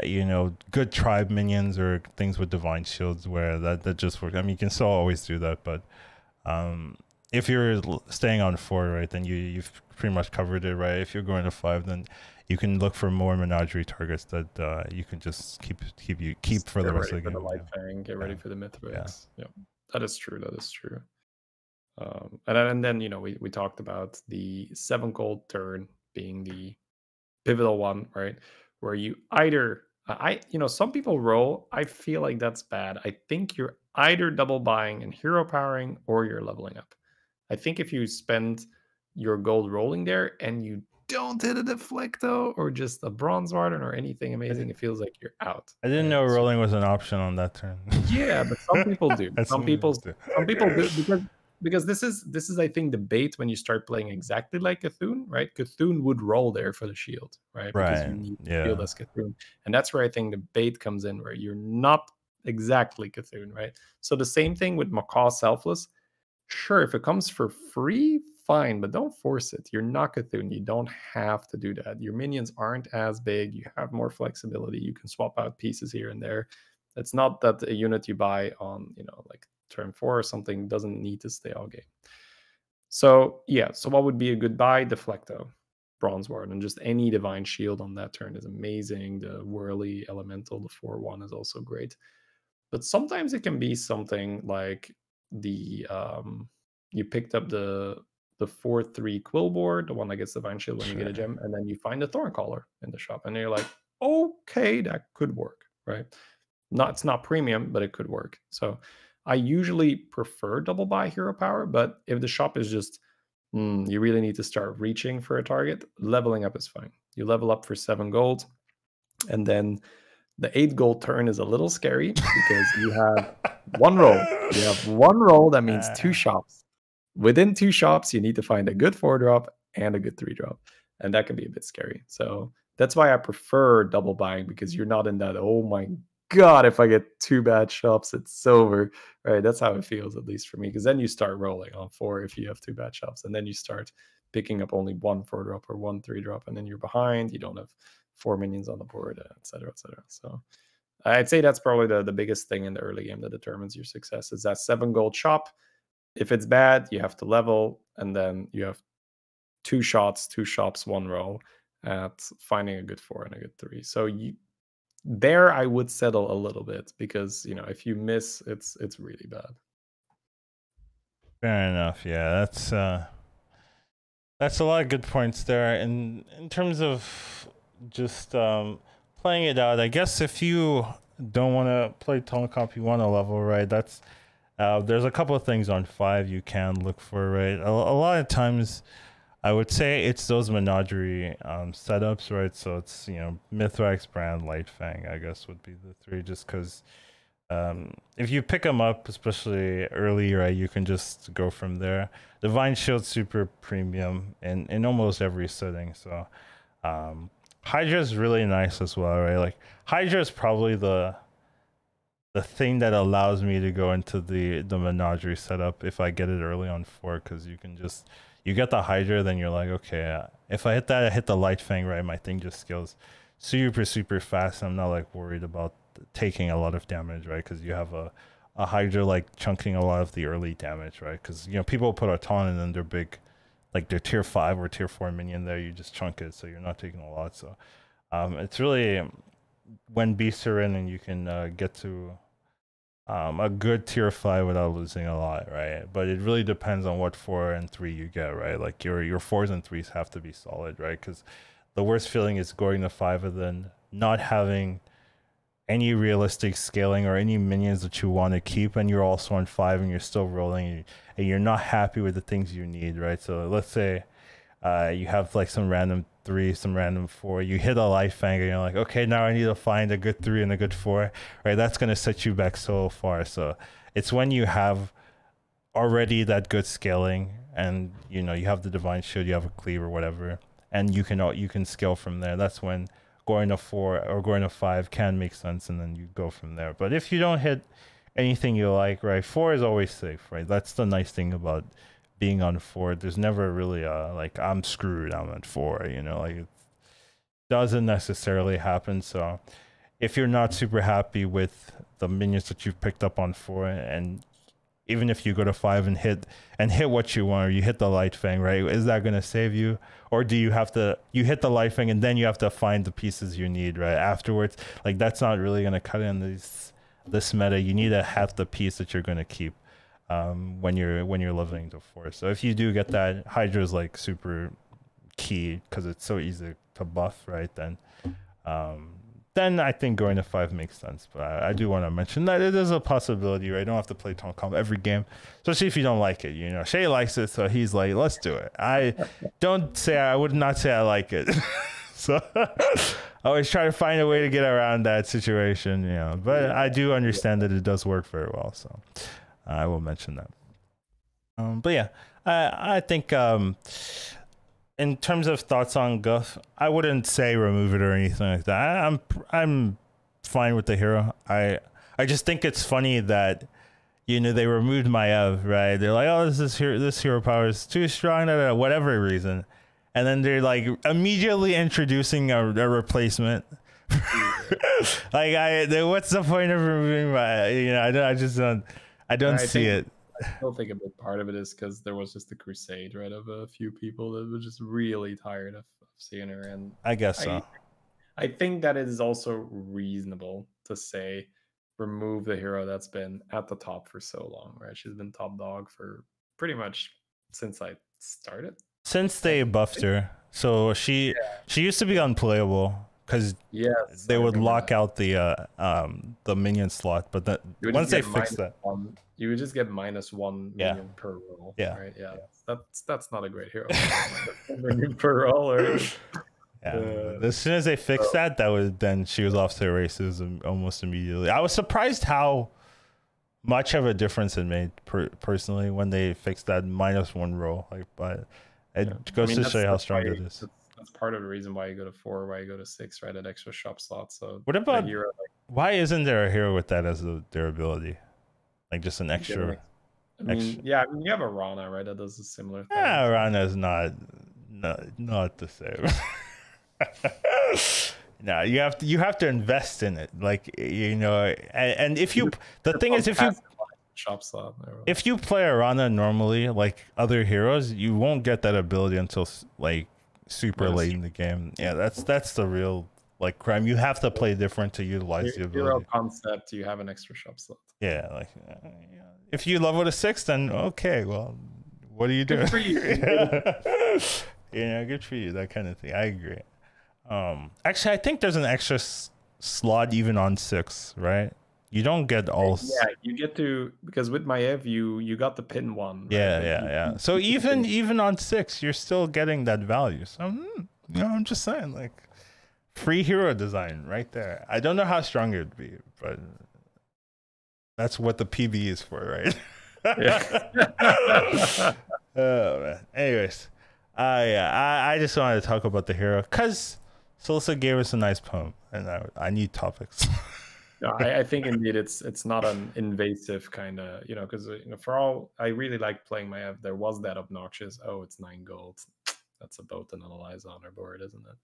you know, good tribe minions or things with divine shields where that just works. I mean, you can still always do that, but if you're staying on 4, right, then you've pretty much covered it, right? If you're going to 5, then you can look for more Menagerie targets that you can just keep for the rest of the game. Get ready for the Light Fang, get ready for the Mythrax. Yeah, that is true. That is true. And then, you know, we talked about the 7 gold turn being the pivotal one, right? Where you either you know, some people roll. I feel like that's bad. I think you're either double buying and hero powering or you're leveling up. I think if you spend your gold rolling there and you don't hit a Deflecto or just a Bronze Warden or anything amazing, it feels like you're out. I didn't know rolling was an option on that turn. Yeah, but some people do. some people do because this is I think the bait when you start playing exactly like Cthulhu, right? Cthulhu would roll there for the shield, right? Because you need shield as Cthulhu. And that's where I think the bait comes in, where you're not exactly Cthulhu, right? So the same thing with Macaw Selfless. Sure, if it comes for free, fine, but don't force it. You're not Cthulhu. You don't have to do that. Your minions aren't as big. You have more flexibility. You can swap out pieces here and there. It's not that a unit you buy on, you know, like turn 4 or something doesn't need to stay all game. So yeah, so what would be a good buy? Deflecto, Bronze Ward, and just any Divine Shield on that turn is amazing. The Whirly Elemental, the 4/1 is also great. But sometimes it can be something like the you picked up the 4/3 Quill Board, the one that gets Divine Shield when you get a gem, and then you find a Thorncaller in the shop, and you're like, okay, that could work, right? It's not premium, but it could work. So I usually prefer double buy hero power, but if the shop is just you really need to start reaching for a target, leveling up is fine. You level up for 7 gold, and then the 8 gold turn is a little scary because you have one roll. You have one roll, that means 2 shops. Within 2 shops, you need to find a good 4-drop and a good 3-drop. And that can be a bit scary. So that's why I prefer double buying, because you're not in that, oh my God, if I get 2 bad shops, it's over. Right? That's how it feels, at least for me. Because then you start rolling on 4 if you have 2 bad shops. And then you start picking up only 1 4-drop or 1 3-drop. And then you're behind. You don't have 4 minions on the board, etc., etc. So I'd say that's probably the biggest thing in the early game that determines your success, is that 7 gold shop. If it's bad, you have to level, and then you have 2 shots, 2 shops, 1 roll at finding a good 4 and a good 3. So there I would settle a little bit, because, you know, if you miss, it's really bad. Fair enough. Yeah, that's a lot of good points there. And in terms of just playing it out, I guess if you don't want to play Tone Comp, you want to level, right? That's there's a couple of things on 5 you can look for, right? A lot of times I would say it's those Menagerie setups, right? So it's, you know, Mythrax, Brand, Light Fang, I guess would be the 3, just because if you pick them up, especially early, right, you can just go from there. Divine Shield super premium in almost every setting. So Hydra is really nice as well, right? Like Hydra is probably the thing that allows me to go into the Menagerie setup if I get it early on 4, because you get the Hydra, then you're like, okay, if I hit that, I hit the Light Fang, right? My thing just scales super fast. I'm not like worried about taking a lot of damage, right? Because you have a Hydra like chunking a lot of the early damage, right? Because, you know, people put a ton and then they're big, like they're tier 5 or tier 4 minion there, you just chunk it, so you're not taking a lot. So it's really when beasts are in and you can get to a good tier 5 without losing a lot, right? But it really depends on what 4 and 3 you get, right? Like your 4s and 3s have to be solid, right? Because the worst feeling is going to 5 and then not having any realistic scaling or any minions that you want to keep, and you're also on 5 and you're still rolling and you're not happy with the things you need, right? So let's say you have like some random 3, some random 4, you hit a Light Fang and you're like, okay, now I need to find a good 3 and a good 4, right? That's going to set you back so far. So it's when you have already that good scaling and, you know, you have the Divine Shield, you have a cleave or whatever, and you can scale from there. That's when going to 4 or going to 5 can make sense, and then you go from there. But if you don't hit anything you like, right? 4 is always safe, right? That's the nice thing about being on 4. There's never really like I'm screwed, I'm at 4, you know, like it doesn't necessarily happen. So if you're not super happy with the minions that you've picked up on 4, and even if you go to 5 and hit what you want, or you hit the light fang, right? Is that going to save you? Or do you have to, you hit the light fang and then you have to find the pieces you need, right? Afterwards, like that's not really going to cut in this meta. You need to have the piece that you're going to keep when you're leveling to 4. So if you do get that, Hydra is like super key because it's so easy to buff, right? Then I think going to 5 makes sense. But I do want to mention that it is a possibility, right? You don't have to play Total Combat every game, especially if you don't like it. You know, Shay likes it, so he's like, let's do it. I would not say I like it. So I always try to find a way to get around that situation, you know. But I do understand that it does work very well, so I will mention that. But yeah, I think in terms of thoughts on Guff, I wouldn't say remove it or anything like that. I'm fine with the hero. I just think it's funny that, you know, they removed Maev, right? They're like, oh, this hero power is too strong, whatever reason, and then they're like immediately introducing a replacement. Like, what's the point of removing my? You know, I just don't see it. I still think a big part of it is because there was just a crusade, right, of a few people that were just really tired of seeing her. And I guess so. I think that it is also reasonable to say remove the hero that's been at the top for so long, right? She's been top dog for pretty much since I started. Since they buffed her. So she used to be unplayable because they would lock out the minion slot, but that once they fixed that, you would just get -1 minion per roll. Yeah, right. Yeah, that's not a great hero. Minion per roll, or as soon as they fixed that then she was off to the races almost immediately. I was surprised how much of a difference it made personally when they fixed that -1 roll. Like, but it goes to show you how strong it is. That's part of the reason why you go to 4, why you go to 6, right? That extra shop slot. So what about why isn't there a hero with that as a durability? Like just an extra. I mean, you have a Rana, right? That does a similar thing. Yeah, Rana is not the same. No, you have to invest in it, like, you know, and if you the thing is shop slot. If you play a Rana normally, like other heroes, you won't get that ability until like super late in the game. Yeah, that's the real like crime. You have to play different to utilize the ability. Hero concept, you have an extra shop slot. Yeah, like if you level to 6, then okay, well, what are you doing? Good for you. Yeah, good for you. That kind of thing. I agree. Actually, I think there's an extra slot even on 6, right? You don't get all. Yeah, you get to, because with Maev you got the pin one. Right? Yeah. So even on 6, you're still getting that value. So you know, I'm just saying, like, free hero design right there. I don't know how strong it would be, but that's what the PB is for, right? Oh man. Anyways, I just wanted to talk about the hero because Solsa gave us a nice poem, and I need topics. No, I think indeed it's not an invasive kind of, you know, because, you know, for all I really like playing Maev, there was that obnoxious, oh, it's 9 gold. That's about to analyze on our board, isn't it?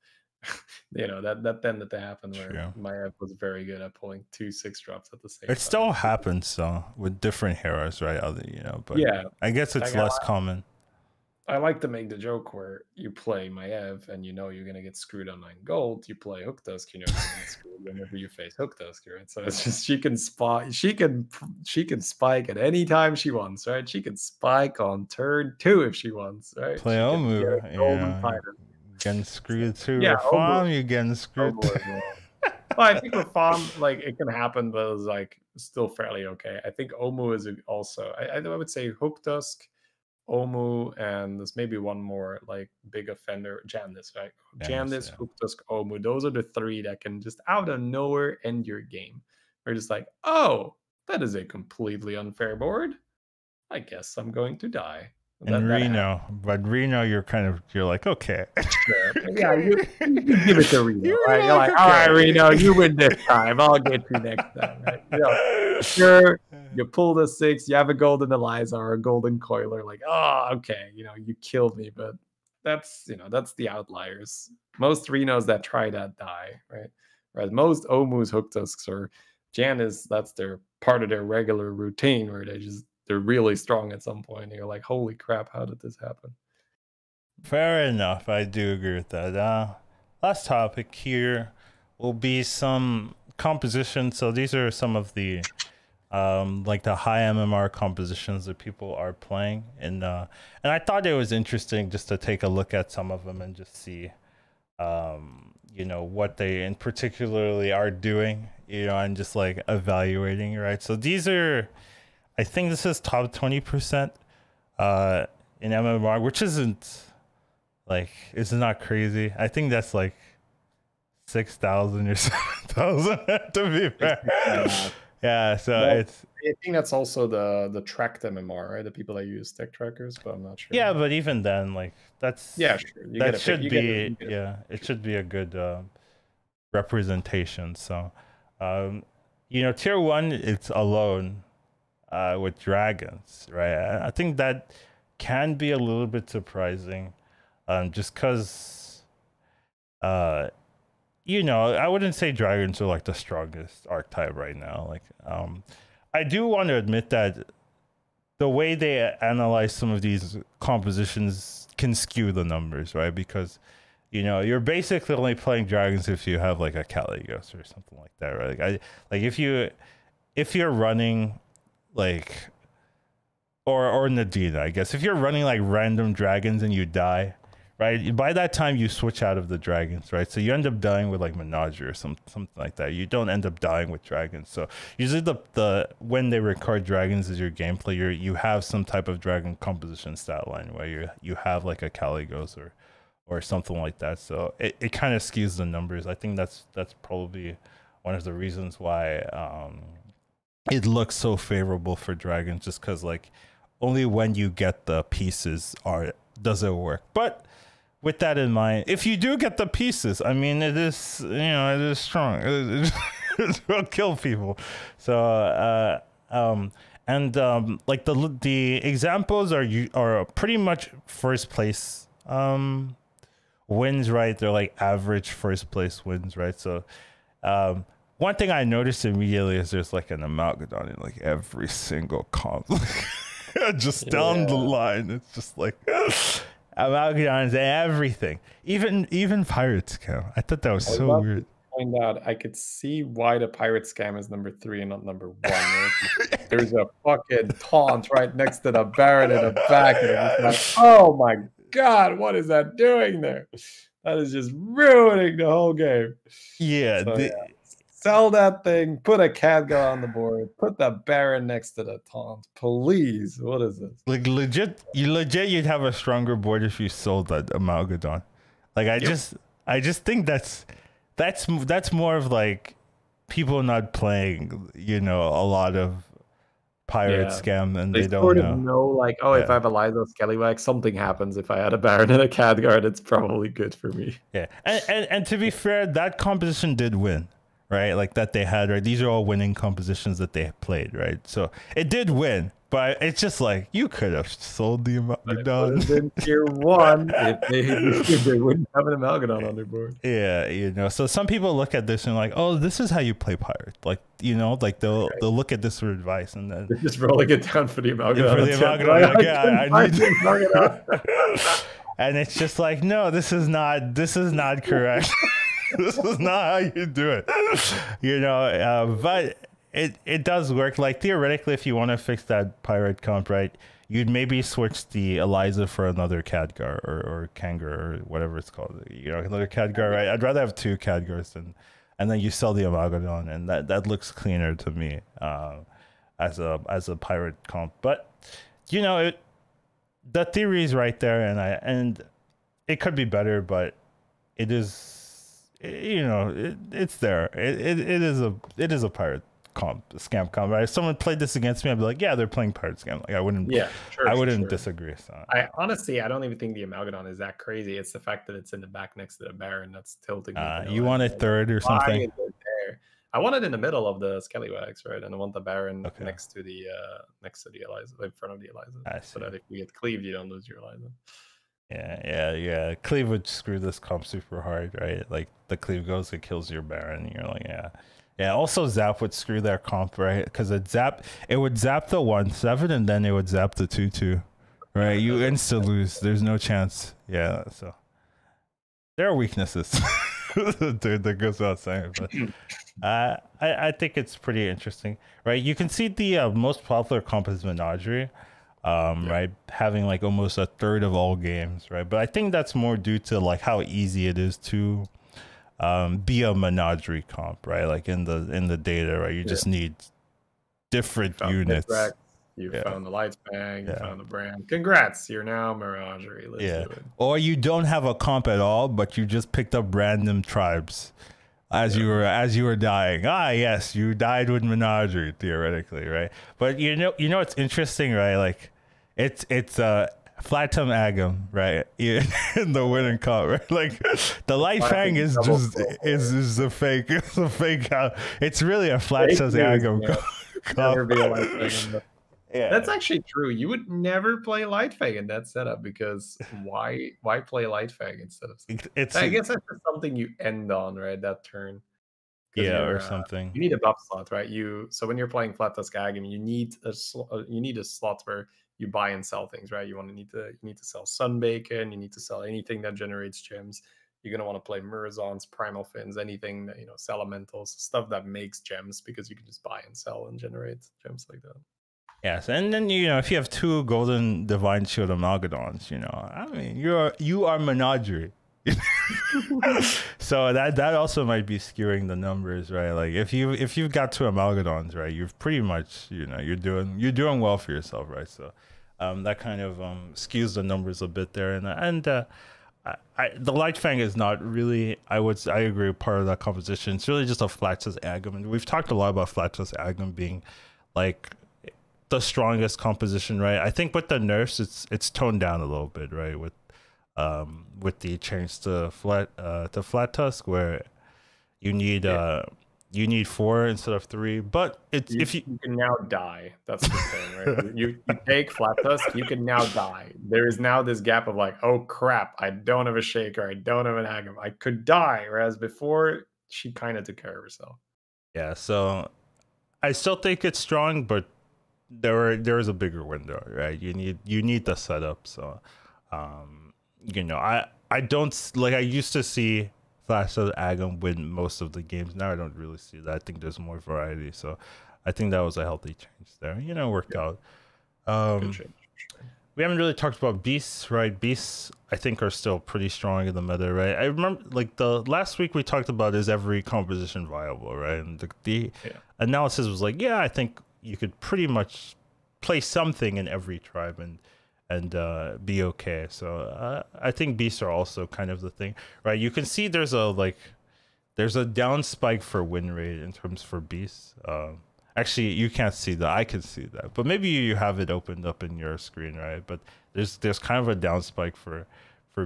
You know, that tended to happen where Maev was very good at pulling 2 6-drops at the same time. It still happens, so with different heroes, right? You know, but yeah, I guess it's less common. I like to make the joke where you play Maev and you know you're gonna get screwed on 9 gold. You play Hooktusk, you know you're gonna get screwed whenever you face Hooktusk, right? So it's just she can spike at any time she wants, right? She can spike on turn 2 if she wants, right? Play Omu, getting screwed too. Yeah, farm, you're getting screwed. Well, I think with farm, like, it can happen, but it's like still fairly okay. I think Omu is also. I would say Hooktusk, Omu, and there's maybe one more like big offender, Jandis, right? Jandis, Hooktusk, Omu. Those are the 3 that can just out of nowhere end your game. We're just like, oh, that is a completely unfair board. I guess I'm going to die. And Reno, but Reno, you're like, okay. Yeah, you give it to Reno, right? You're like, all right, Reno, you win this time. I'll get you next time, right? You know, you pull the 6, you have a golden Eliza or a golden Coiler, like, oh, okay, you killed me, but that's the outliers. Most Renos that try that die, right? Whereas most Omus, Hooktusks, or Janus, that's their part of their regular routine where they're really strong at some point. And you're like, holy crap, how did this happen? Fair enough. I do agree with that. Last topic here will be some composition. So these are some of the like the high MMR compositions that people are playing, and I thought it was interesting just to take a look at some of them and just see what they in particularly are doing, and just like evaluating, right? So these are, I think this is top 20% in MMR, which isn't like, it's not crazy. I think that's like 6,000 or 7,000 to be fair. Yeah, so I think that's also the tracked MMR, right? The people that use tech trackers, but I'm not sure. Yeah, but even then, like that's sure. It should be a good representation. So, tier 1, it's alone with dragons, right? I think that can be a little bit surprising, just because I wouldn't say dragons are like the strongest archetype right now. Like, I do want to admit that the way they analyze some of these compositions can skew the numbers, right? Because, you're basically only playing dragons if you have like a Caligos or something like that, right? Like if you're running like, or Nadina, I guess, if you're running like random dragons and you die, right? By that time, you switch out of the dragons, right? So you end up dying with like Menagerie or something like that. You don't end up dying with dragons. So usually the when they record dragons as your gameplay, you have some type of dragon composition stat line where you have like a Caligos or something like that. So it kind of skews the numbers. I think that's probably one of the reasons why it looks so favorable for dragons, just because like only when you get the pieces does it work. But with that in mind, if you do get the pieces, I mean, it is strong. It will kill people. So, like the examples are pretty much first place wins, right? They're like average first place wins, right? So, one thing I noticed immediately is there's like an Amalgadon in like every single comp. Just down the line, it's just like Amalgadons and everything, even Pirate Scam. I thought that was so weird. Point out, I could see why the Pirate Scam is number 3 and not number 1. Right? There's a fucking taunt right next to the Baron in the back, and it's like, oh my god, what is that doing there? That is just ruining the whole game. Yeah, so, sell that thing, put a Khadgar on the board, put the Baron next to the taunt, please. What is this? Like you'd have a stronger board if you sold that Amalgadon. Like I just think that's more of like people not playing, a lot of Pirate Scam, and they don't know like, if I have a Liza Scallywag, something happens. If I had a Baron and a Khadgar, it's probably good for me. Yeah, and to be fair, that composition did win. Right, like that they had, right? These are all winning compositions that they played, right? So it did win, but it's just like you could have sold the Amalgadon. In tier 1, if they wouldn't have an Amalgadon on their board. Yeah, so some people look at this and like, oh, this is how you play Pirate. Like, like they'll look at this for advice, and then they're just rolling it down for the Amalgadon. For the Amalgadon, like, I need the Amalgadon. And it's just like, no, this is not correct. This is not how you do it, but it does work. Like theoretically, if you want to fix that Pirate comp, right, you'd maybe switch the Eliza for another Khadgar or Kangar or whatever it's called, another Khadgar, right? I'd rather have 2 Khadgars and then you sell the Amalgadon, and that looks cleaner to me as a Pirate comp. But the theory is right there, and it could be better, but it is. It's there. It is a Pirate comp, a scam comp. Right? If someone played this against me, I'd be like, yeah, they're playing Pirate Scam. Like I wouldn't. Yeah, sure. I wouldn't disagree. So I don't even think the Amalgadon is that crazy. It's the fact that it's in the back next to the Baron that's tilting me. You want it third or something? Why is it there? I want it in the middle of the Scallywags, right? And I want the Baron Okay. next to the Eliza, in front of the Eliza. I So see. that if you get cleaved, you don't lose your Eliza. Yeah. Cleave would screw this comp super hard, right? Like the cleave goes, it kills your Baron, and you're like, yeah. Yeah, also Zap would screw their comp, right? Because it would zap the 1/7 and then it would zap the 2/2. Right? You insta lose. There's no chance. Yeah, so there are weaknesses. Dude, that goes without saying, but I think it's pretty interesting, right? You can see the most popular comp is Menagerie, right? Having like almost a third of all games, right? But I think that's more due to like how easy it is to be a Menagerie comp, right? Like in the data, right? You just need different units. You found the Light Fang, you found the brand. Congrats, you're now Menagerie. Let's do it. Or you don't have a comp at all, but you just picked up random tribes as you were dying. Ah, yes, you died with Menagerie theoretically, right? But you know it's interesting, right? Like it's Flatum Agam, right? In the winning comp, right? Like the Light Fang is a fake. It's a fake. It's really a Flatum Agam comp. Never be a Light Fang. Yeah, that's actually true. You would never play Light Fang in that setup because why play Light Fang instead of? I guess that's just something you end on, right? That turn. Yeah, or something. You need a buff slot, right? So when you're playing Flat Tusk Agam, you need a slot where you buy and sell things, right? You need to sell Sunbacon. You need to sell anything that generates gems. You're gonna want to play Murazons, Primal Fins, anything that Elementals, stuff that makes gems because you can just buy and sell and generate gems like that. Yes, and then if you have 2 golden divine shield Amalgadons, I mean you are Menagerie. So that also might be skewing the numbers, right? Like if you've got 2 Amalgadons, right, you've pretty much you're doing well for yourself, right? So that kind of skews the numbers a bit there, and the Light Fang is not really, I agree, part of that composition. It's really just a Flatus Agam, and we've talked a lot about Flatus Agam being like the strongest composition, right? I think with the nerfs, it's toned down a little bit, right? With the change to flat tusk, where you need 4 instead of 3. But you can now die. That's the thing, right? you take flat tusk, you can now die. There is now this gap of like, oh crap, I don't have a shaker, I don't have an Agam, I could die. Whereas before, she kind of took care of herself. Yeah. So I still think it's strong, but there is a bigger window, right? You need the setup. So I don't like, I used to see Flash of Agam win most of the games. Now I don't really see that. I think there's more variety, so I think that was a healthy change there. Worked out. Good change. We haven't really talked about beasts, right? Beasts I think are still pretty strong in the meta, right? I remember like the last week we talked about, is every composition viable, right? And the analysis was like, yeah, I think you could pretty much play something in every tribe and be okay. So I think beasts are also kind of the thing, right? You can see there's a down spike for win rate in terms for beasts. Actually, you can't see that. I can see that, but maybe you have it opened up in your screen, right? But there's kind of a down spike for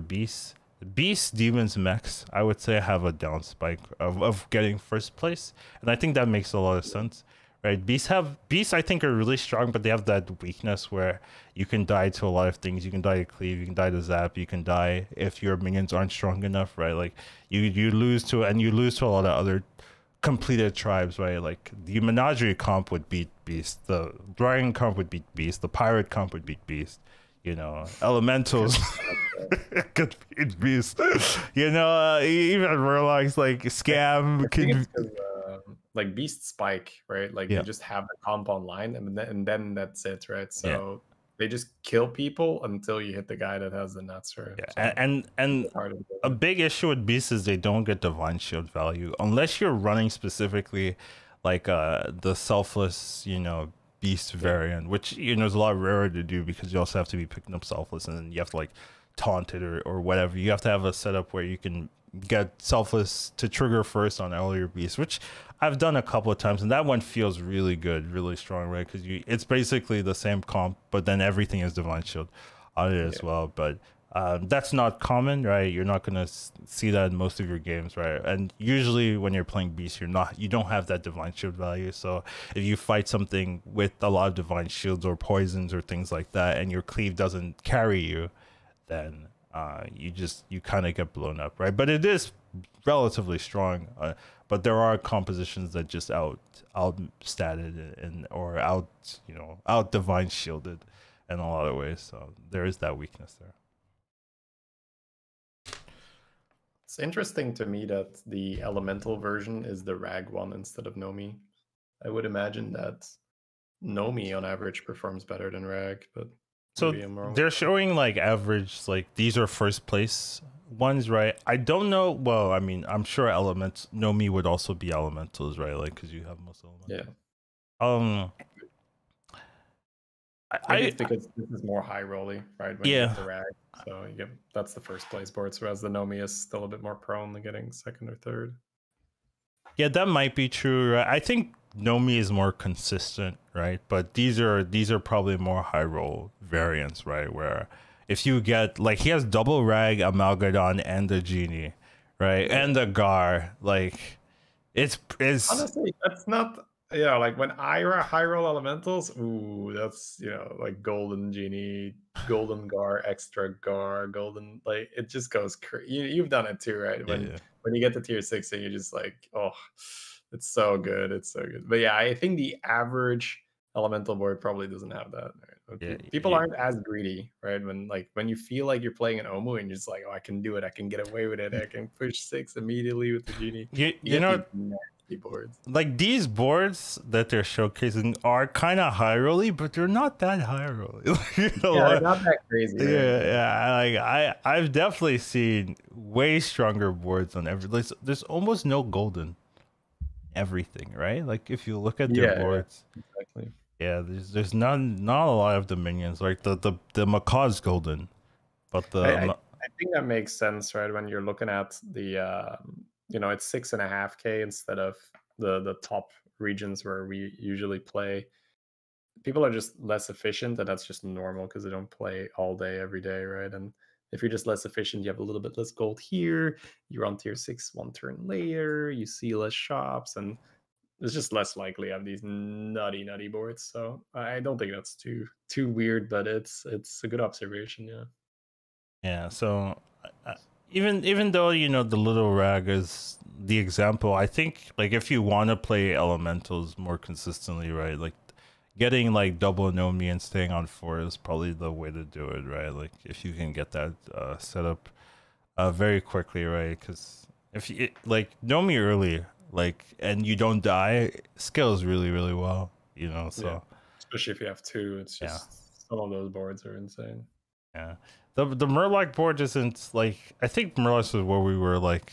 beasts. Beasts, demons, mechs, I would say have a down spike of getting first place, and I think that makes a lot of sense. Right, beasts I think are really strong, but they have that weakness where you can die to a lot of things. You can die to cleave, you can die to zap, you can die if your minions aren't strong enough, right? Like you lose to a lot of other completed tribes, right? Like the Menagerie comp would beat beast, the Dragon comp would beat beast, the Pirate comp would beat beast. Elementals could beat beast. Even Murlocs like scam can. Like beast spike, right? Like they just have the comp online, and then that's it, right? So they just kill people until you hit the guy that has the nuts, right? Yeah. So and a big issue with beasts is they don't get divine shield value unless you're running specifically like the selfless, beast variant, which is a lot rarer to do because you also have to be picking up selfless, and then you have to like taunt it or whatever. You have to have a setup where you can get selfless to trigger first on earlier beasts, which I've done a couple of times, and that one feels really good, really strong, right? Because it's basically the same comp, but then everything is divine shield on it as well. But That's not common, right? You're not gonna see that in most of your games, right? And usually when you're playing beast, you don't have that divine shield value. So if you fight something with a lot of divine shields or poisons or things like that, and your cleave doesn't carry you, then you kind of get blown up, right? But it is relatively strong. But there are compositions that just out statted and or out divine shielded in a lot of ways. So there is that weakness there. It's interesting to me that the elemental version is the Rag one instead of Nomi. I would imagine that Nomi on average performs better than Rag, but so they're showing like average, like these are first place ones, right? I don't know. Well, I mean, I'm sure elements Nomi would also be elementals, right? Like because you have most elementals. Yeah. It's because this is more high rolly, right? When you get the Rag, so that's the first place board. Whereas the Nomi is still a bit more prone to getting second or third. Yeah, that might be true. Right? I think Nomi is more consistent, right? But these are probably more high roll variants, right? Where if you get like he has double Rag, Amalgadon, and the Genie, right, and the Gar, like it's honestly that's not. Yeah, like when I high roll elementals, ooh, that's like golden Genie, golden Gar, extra Gar, golden, like it just goes crazy. You've done it too, right? When you get to tier 6 and you're just like, oh, it's so good, it's so good. But yeah, I think the average elemental board probably doesn't have that. Right? People aren't as greedy, right? When you feel like you're playing an Omu and you're just like, oh, I can do it, I can get away with it, I can push 6 immediately with the Genie. You know. Boards. Like these boards that they're showcasing are kind of high rolly, but they're not that high rolly. They're not that crazy. Right? Yeah. Like I've definitely seen way stronger boards on every. There's almost no golden everything, right? Like if you look at their boards, exactly. Yeah, there's not a lot of dominions. Like the Macaw's golden, but I think that makes sense, right? When you're looking at the it's 6.5K instead of the top regions where we usually play. People are just less efficient, and that's just normal because they don't play all day every day, right? And if you're just less efficient, you have a little bit less gold here. You're on tier 6 one turn later. You see less shops, and it's just less likely to have these nutty boards. So I don't think that's too weird, but it's a good observation. Yeah. So. Even though the little Rag is the example, I think like if you want to play elementals more consistently, right, like getting like double Nomi and staying on 4 is probably the way to do it, right? Like if you can get that set up very quickly, right? Because if you like Nomi early, like and you don't die, scales really well, So especially if you have 2, it's just some of those boards are insane. Yeah. The Murloc board isn't like, I think Murloc is where we were like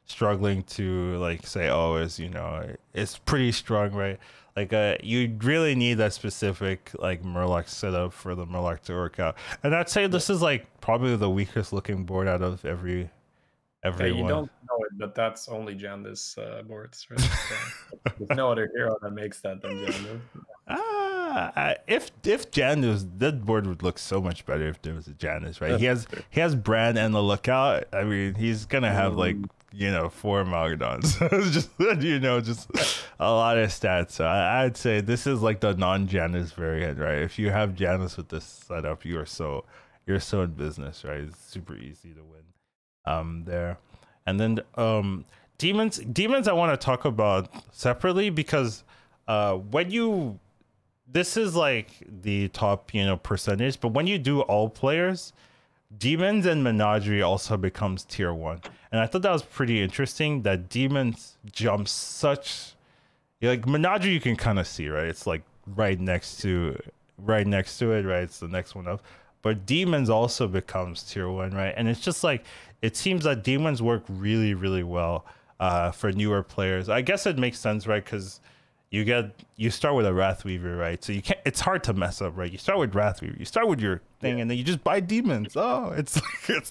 struggling to like say, oh, it's pretty strong, right? Like you really need that specific like Murloc setup for the Murloc to work out. And I'd say this is like probably the weakest looking board out of every one. You don't know it, but that's only Jandice boards, right? So there's no other hero that makes that than Jandice. If Janus, that board would look so much better if there was a Janus, right? He has Brand and the Lookout. I mean, he's gonna have like 4 Malgadons. just a lot of stats. So I'd say this is like the non-Janus variant, right? If you have Janus with this setup, you're so in business, right? It's super easy to win there. And then demons I want to talk about separately because this is like the top percentage, but when you do all players, demons and Menagerie also becomes tier 1, and I thought that was pretty interesting that demons jumps such like Menagerie you can kind of see, right? It's like right next to it, right? It's the next one up, but demons also becomes tier 1, right? And it's just like it seems that demons work really well for newer players. I guess it makes sense, right? Because you start with a Wrathweaver, right? So it's hard to mess up, right? You start with Wrathweaver, you start with your thing, and then you just buy demons. Oh, it's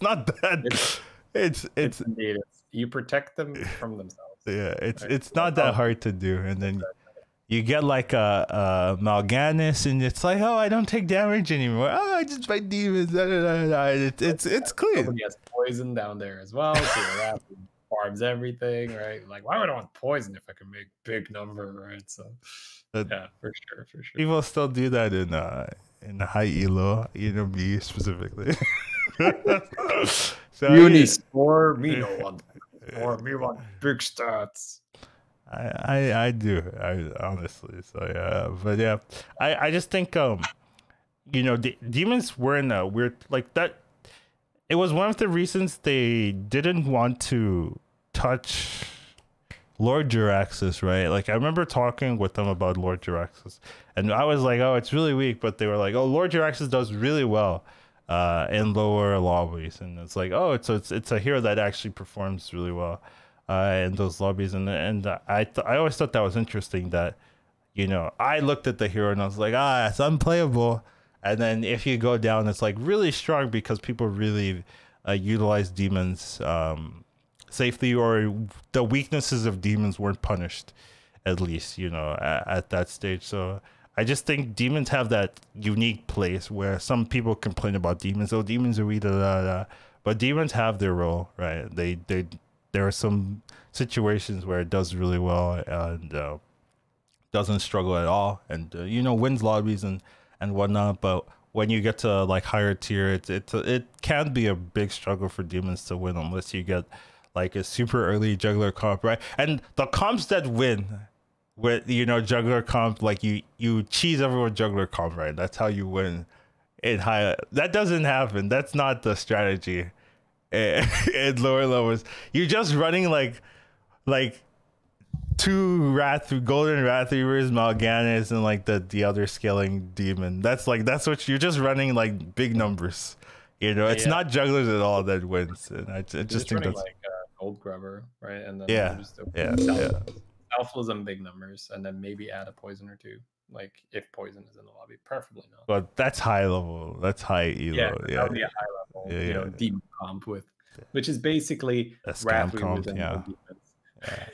not that. It's you protect them from themselves. Yeah, it's not that hard to do, and then you get like a Mal'Ganis, and it's like, oh, I don't take damage anymore. Oh, I just fight demons. Da, da, da, da. It's clean. Nobody has poison down there as well. So that farms everything, right? Like, why would I want poison if I can make big number, right? So yeah, for sure. People still do that in the high elo, me specifically. So Uni score, me no one, or me want big stats. I do, honestly. So yeah, but yeah, I just think demons were in a weird like that. It was one of the reasons they didn't want to touch Lord Jiraxis, right? Like I remember talking with them about Lord Jiraxis, and I was like, oh, it's really weak, but they were like, oh, Lord Jiraxis does really well in lower lobbies, and it's like, oh, it's a hero that actually performs really well in those lobbies, and I always thought that was interesting that I looked at the hero and I was like, it's unplayable, and then if you go down, it's like really strong because people really utilize demons safely, or the weaknesses of demons weren't punished, at least at that stage. So I just think demons have that unique place where some people complain about demons. Oh, demons are weak, da, da, da. But demons have their role, right? There are some situations where it does really well and doesn't struggle at all, and wins lobbies and whatnot. But when you get to like higher tier, it can be a big struggle for demons to win unless you get like a super early juggler comp, right? And the comps that win with juggler comp, like you cheese everyone juggler comp, right? That's how you win in high. That doesn't happen. That's not the strategy in lower levels. You're just running like two golden Wrath Reavers, Mal'Ganis, and like the other scaling demon. That's what you're just running, like big numbers. It's not jugglers at all that wins, and I just think that's like gold grubber, right? And then yeah. Alphas and big numbers, and then maybe add a poison or two, like if poison is in the lobby, preferably not. But that's high level. That's high elo. That would be a high level, demon comp which is basically Wrath Reavers and demons.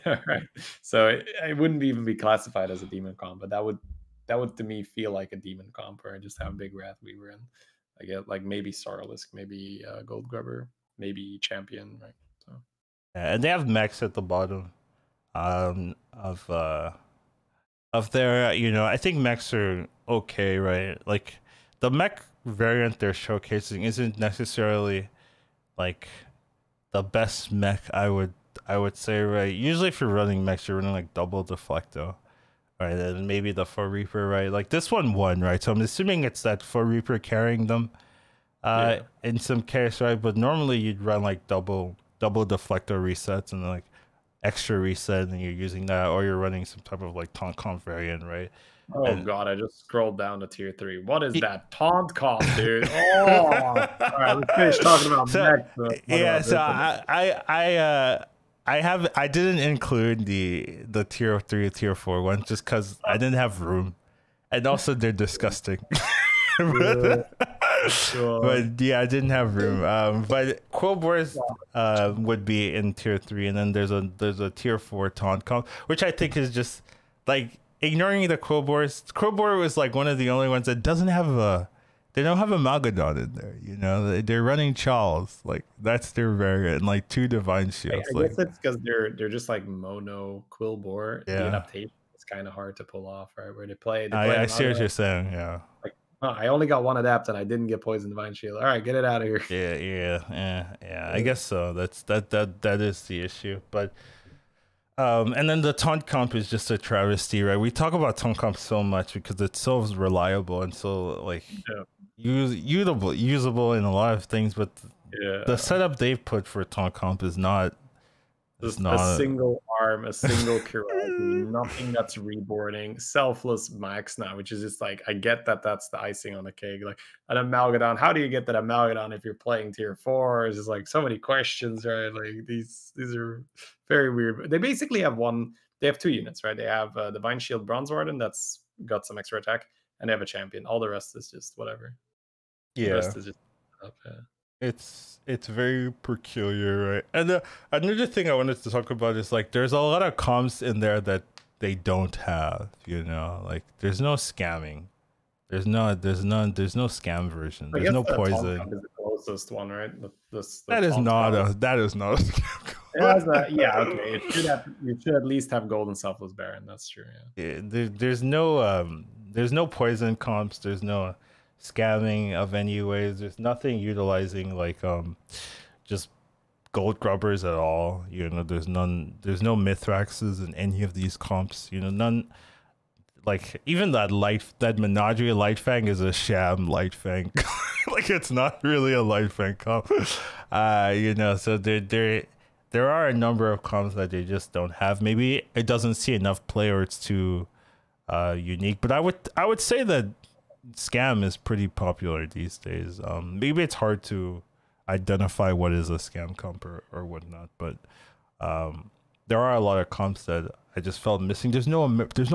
Yeah. Right. So it wouldn't even be classified as a demon comp, but that would to me feel like a demon comp where I just have big Wrath Weaver and I get like maybe Starlisk, maybe Gold Grubber, maybe Champion, right? So and they have mechs at the bottom of their I think mechs are okay, right? Like the mech variant they're showcasing isn't necessarily like the best mech, I would say, right? Usually if you're running mechs, you're running like double Deflecto, right? And maybe the Foe Reaper, right? Like this one won, right? So I'm assuming it's that Foe Reaper carrying them in some case, right? But normally you'd run like double Deflecto resets and like extra reset, and you're using that, or you're running some type of like taunt comp variant, right? God, I just scrolled down to tier 3. What is that taunt comp, dude? All right, let's finish talking about mechs. So I didn't include the tier 3, tier 4 one just because I didn't have room, and also they're disgusting. But yeah, I didn't have room. But Quillboars would be in tier 3, and then there's a tier 4 taunt comp, which I think is just like ignoring the Quillboars. Quillboar was like one of the only ones that doesn't have they don't have a Malgadon in there. They're running Charles, like that's their variant, and like 2 divine shields. I guess it's because they're just like mono Quillboar. The adaptation is kind of hard to pull off, right? Where they play. I see what you're saying. Yeah. Like, I only got one adapt and I didn't get poison divine shield. All right, get it out of here. Yeah. I guess so. That is the issue, but. And then the taunt comp is just a travesty, right? We talk about taunt comp so much because it's so reliable and so like usable in a lot of things, but the setup they've put for taunt comp is not. Just a single arm, a single Kiragi, nothing that's reboarding, selfless max now, which is just like, I get that that's the icing on the cake. Like an Amalgadon, how do you get that Amalgadon if you're playing tier 4? It's just like so many questions, right? Like these are very weird. They basically have they have 2 units, right? They have Divine Shield Bronze Warden that's got some extra attack, and they have a champion. All the rest is just whatever. Yeah. The rest is just It's very peculiar, right? And another thing I wanted to talk about is like there's a lot of comps in there that they don't have. You know, like there's no scamming. There's no scam version. I There's guess no the taunt poison. comp is the closest one, right? The That is taunt not comp. a that is not a scam. It has yeah, okay. You should at least have Golden Selfless Baron. That's true. Yeah. There's no poison comps. There's no scamming of any ways. There's nothing utilizing like just gold grubbers at all. You know, there's none. There's no Mithraxes in any of these comps. You know, none. Like even that Menagerie Light Fang is a sham Light Fang. Like it's not really a Light Fang comp. You know, so there are a number of comps that they just don't have. Maybe it doesn't see enough play or it's too unique. But I would say that scam is pretty popular these days. Maybe it's hard to identify what is a scam comp or whatnot, but there are a lot of comps that I just felt missing. There's no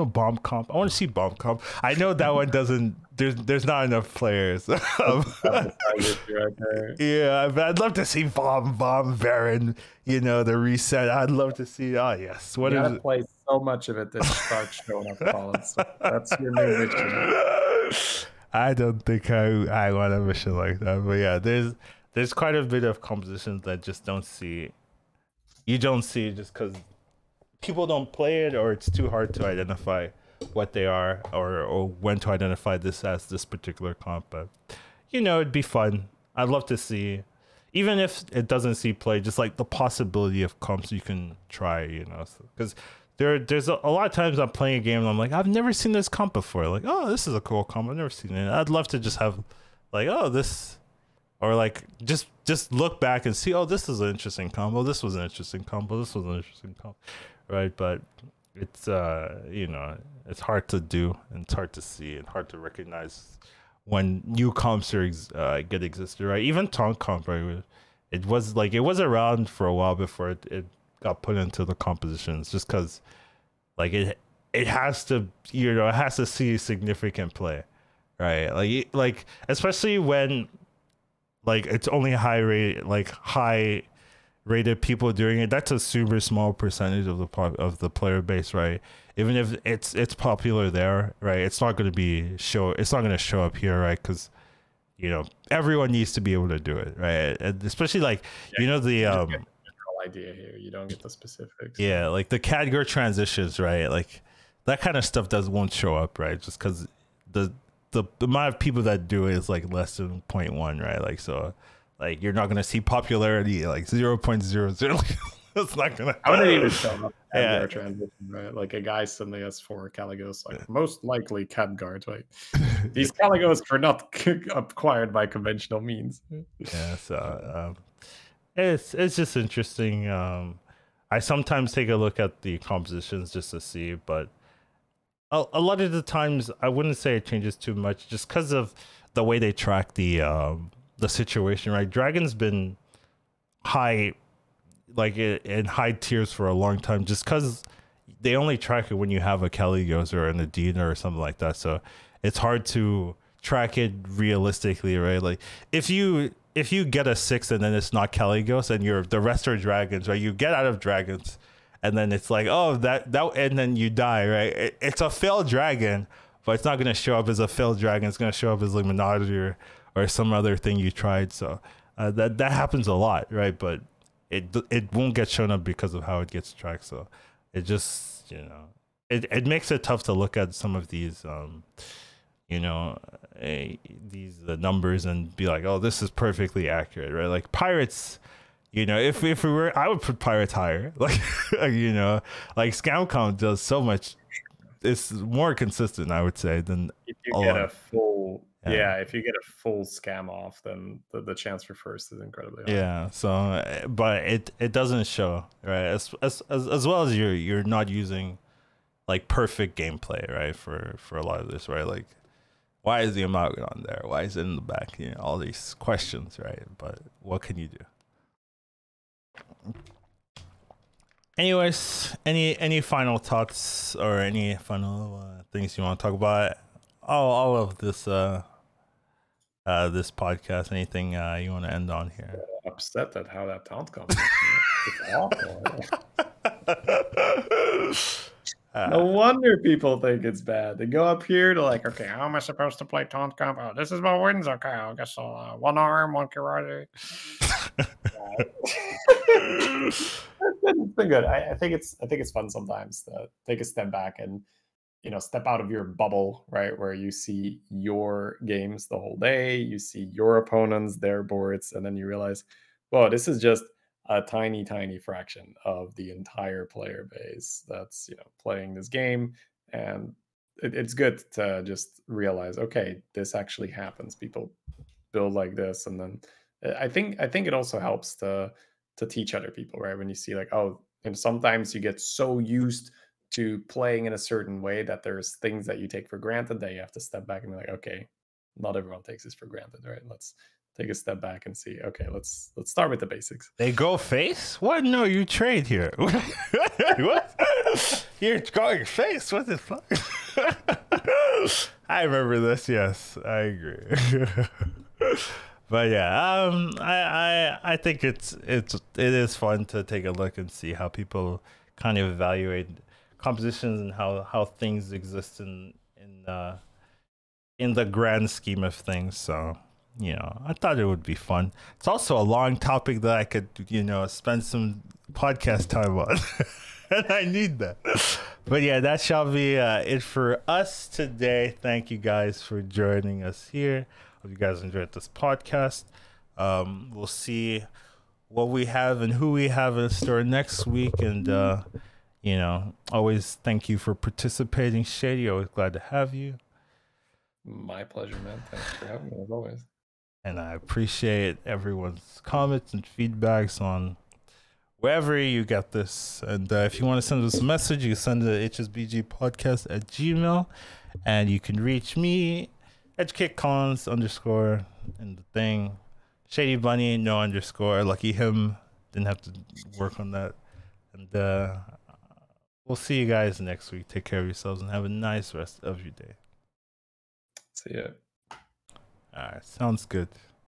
bomb comp. I want to see bomb comp. I know that one doesn't. There's not enough players. Right Yeah, I'd love to see bomb Baron. You know, the reset. I'd love to see. Oh yes, what you gotta play so much of it to start showing up Collins. So that's your new mission. I don't think I want a mission like that. But yeah, there's quite a bit of compositions that just don't see. You don't see just because people don't play it, or it's too hard to identify what they are, or when to identify this as this particular comp. But you know, it'd be fun. I'd love to see, even if it doesn't see play, just like the possibility of comps you can try. You know, because there's a lot of times I'm playing a game and I'm like, I've never seen this comp before. Like, oh, this is a cool comp. I've never seen it. I'd love to just have, like, oh, this. Or like just look back and see, oh, this is an interesting combo. This was an interesting combo. This was an interesting combo, right? But it's you know, it's hard to do and it's hard to see and hard to recognize when new comps are get existed, right? Even taunt comp, right? It was around for a while before it got put into the compositions, just because like it has to, you know, it has to see significant play, right? Like especially when. Like it's only high rated people doing it. That's a super small percentage of the player base, right? Even if it's popular there, right? It's not going to show up here, right? Because you know everyone needs to be able to do it, right? And especially like you know the general idea here. You don't get the specifics. Yeah, like the Khadgar transitions, right? Like that kind of stuff won't show up, right? Just because the amount of people that do it is like less than 0.1, right? Like so, like you're not gonna see popularity like 0.00. It's not gonna. I wouldn't even show up. Yeah, transition, right? Like a guy suddenly has 4 Caligos, like most likely Khadgar, right? These Caligos were not acquired by conventional means. Yeah, so it's just interesting. I sometimes take a look at the compositions just to see, but. A lot of the times, I wouldn't say it changes too much, just because of the way they track the situation, right? Dragon's been high, like in high tiers for a long time, just because they only track it when you have a Caligos or an Adina or something like that. So it's hard to track it realistically, right? Like if you get a 6 and then it's not Caligos and the rest are dragons, right? You get out of dragons. And then it's like, oh, that, and then you die, right? It's a failed dragon, but it's not going to show up as a failed dragon. It's going to show up as like Menagerie or some other thing you tried. So that happens a lot, right? But it won't get shown up because of how it gets tracked. So it just, you know, it makes it tough to look at some of these, you know, these numbers and be like, oh, this is perfectly accurate, right? Like Pirates. You know, if we were, I would put Pirates higher. Like, you know, like ScamCom does so much. It's more consistent, I would say, than if you get a full. Yeah, if you get a full scam off, then the chance for first is incredibly high. Yeah. So, but it doesn't show, right? As well as you're not using like perfect gameplay, right? For a lot of this, right? Like, why is the Amalgadon there? Why is it in the back? You know, all these questions, right? But what can you do? Anyways, any final thoughts or any final things you want to talk about? All of this this podcast. Anything you want to end on here? Upset at how that taunt comes. It's awful. No wonder people think it's bad. They go up here to like, okay, how am I supposed to play taunt comp? Oh, this is my wins. Okay, I guess I'll one arm, one karate. It's been good. I think it's fun sometimes to take a step back and step out of your bubble, right? Where you see your games the whole day, you see your opponents, their boards, and then you realize, well, this is just a tiny, tiny fraction of the entire player base that's playing this game, and it's good to just realize, okay, this actually happens. People build like this, and then I think it also helps to teach other people, right? When you see like, oh, and sometimes you get so used to playing in a certain way that there's things that you take for granted that you have to step back and be like, okay, not everyone takes this for granted, right? Let's take a step back and see, okay, let's start with the basics. They go face? What? No, you trade here. What? You're going face? What the fuck? I remember this. Yes, I agree. But yeah, I think it is fun to take a look and see how people kind of evaluate compositions and how things exist in the grand scheme of things. So I thought it would be fun. It's also a long topic that I could spend some podcast time on. And I need that. But yeah, that shall be it for us today. Thank you guys for joining us here. Hope you guys enjoyed this podcast. We'll see what we have and who we have in store next week. And, always thank you for participating. Shady, always glad to have you. My pleasure, man. Thanks for having me, as always. And I appreciate everyone's comments and feedbacks on wherever you get this. And if you want to send us a message, you can send it to hsbgpodcast@gmail.com. And you can reach me, Educatedcollins _ in the thing. Shady Bunny, no _. Lucky him. Didn't have to work on that. And we'll see you guys next week. Take care of yourselves and have a nice rest of your day. See ya. All right. Sounds good.